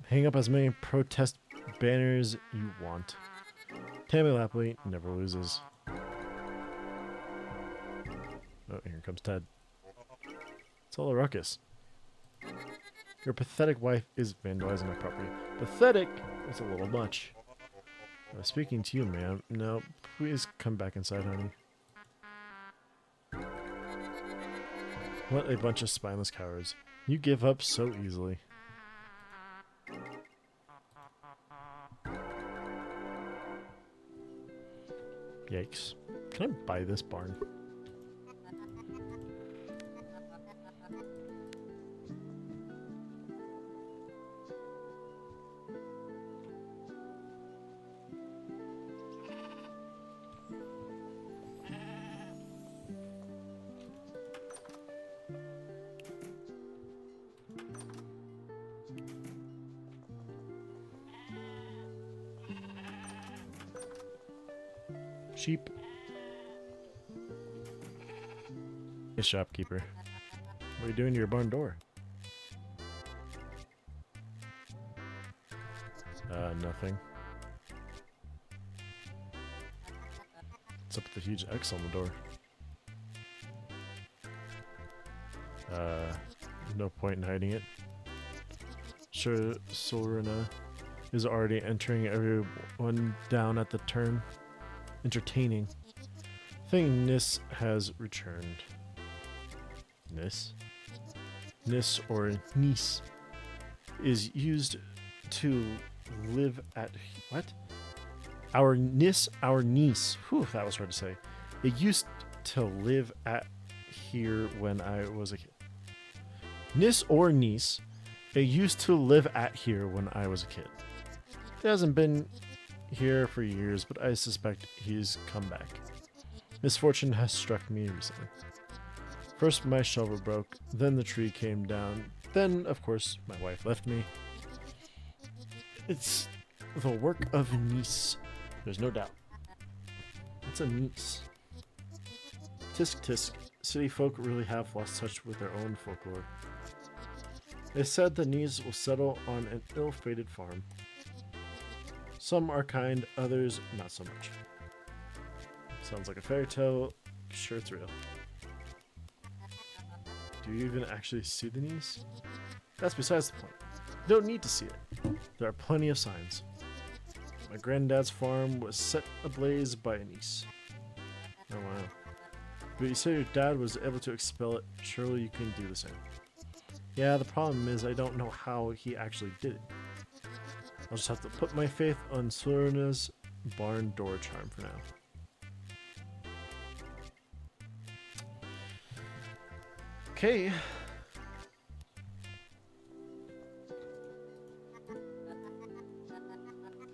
Hang up as many protest banners you want. Tammy Lapwing never loses. Oh, here comes Ted. It's all a ruckus. Your pathetic wife is vandalizing my property. Pathetic is a little much. Speaking to you, ma'am. No, please come back inside, honey. What a bunch of spineless cowards. You give up so easily. Yikes. Can I buy this barn? Sheep. Hey, shopkeeper. What are you doing to your barn door? Nothing. What's up with the huge X on the door? No point in hiding it. Sure, Solruna is already entering everyone down at the turn. Entertaining. I think Nis has returned. Nis? Nis or Niece is used to live at... What? Our niece. Whew, that was hard to say. It used to live at here when I was a kid. Nis or niece. It used to live at here when I was a kid. It hasn't been here for years, but I suspect he's come back. Misfortune has struck me recently. First my shovel broke, then the tree came down, then, of course, my wife left me. It's the work of Niece. There's no doubt. What's a Niece? Tisk tisk. City folk really have lost touch with their own folklore. They said the Niece will settle on an ill-fated farm. Some are kind, others not so much. Sounds like a fairy tale. Sure it's real. Do you even actually see the Niece? That's besides the point. You don't need to see it. There are plenty of signs. My granddad's farm was set ablaze by a Niece. Oh wow. But you say your dad was able to expel it. Surely you can do the same. Yeah, the problem is I don't know how he actually did it. I'll just have to put my faith on Solruna's barn door charm for now. Okay.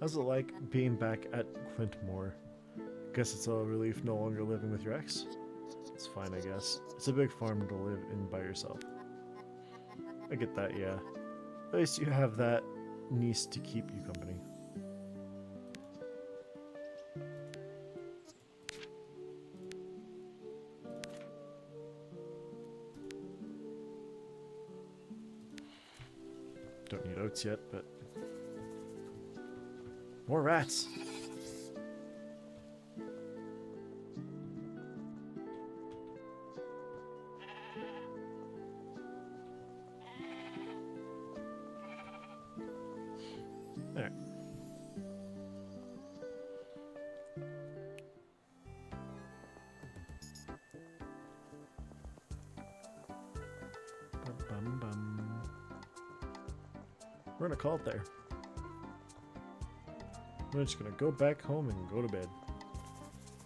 How's it like being back at Clintmore? Guess it's a relief no longer living with your ex. It's fine, I guess. It's a big farm to live in by yourself. I get that, yeah. At least you have that niece to keep you company. Don't need oats yet, but... More rats! There. Bum, bum. We're gonna call it there. We're just gonna go back home and go to bed.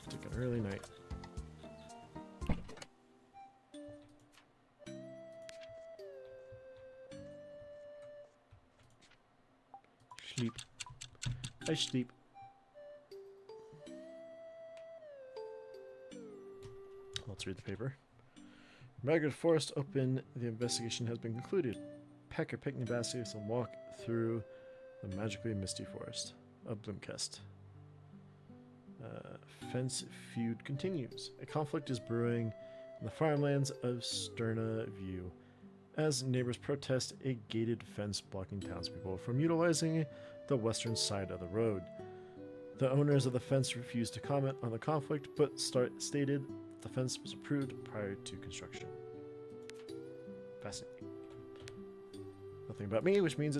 Take an early night. Sleep. I sleep. Let's read the paper. Margaret Forest open. The investigation has been concluded. Pack your picnic baskets and walk through the magically misty forest of Bloomcast. Fence feud continues. A conflict is brewing in the farmlands of Sterna View as neighbors protest a gated fence blocking townspeople from utilizing the western side of the road. The owners of the fence refused to comment on the conflict, but stated the fence was approved prior to construction. Fascinating. Nothing about me, which means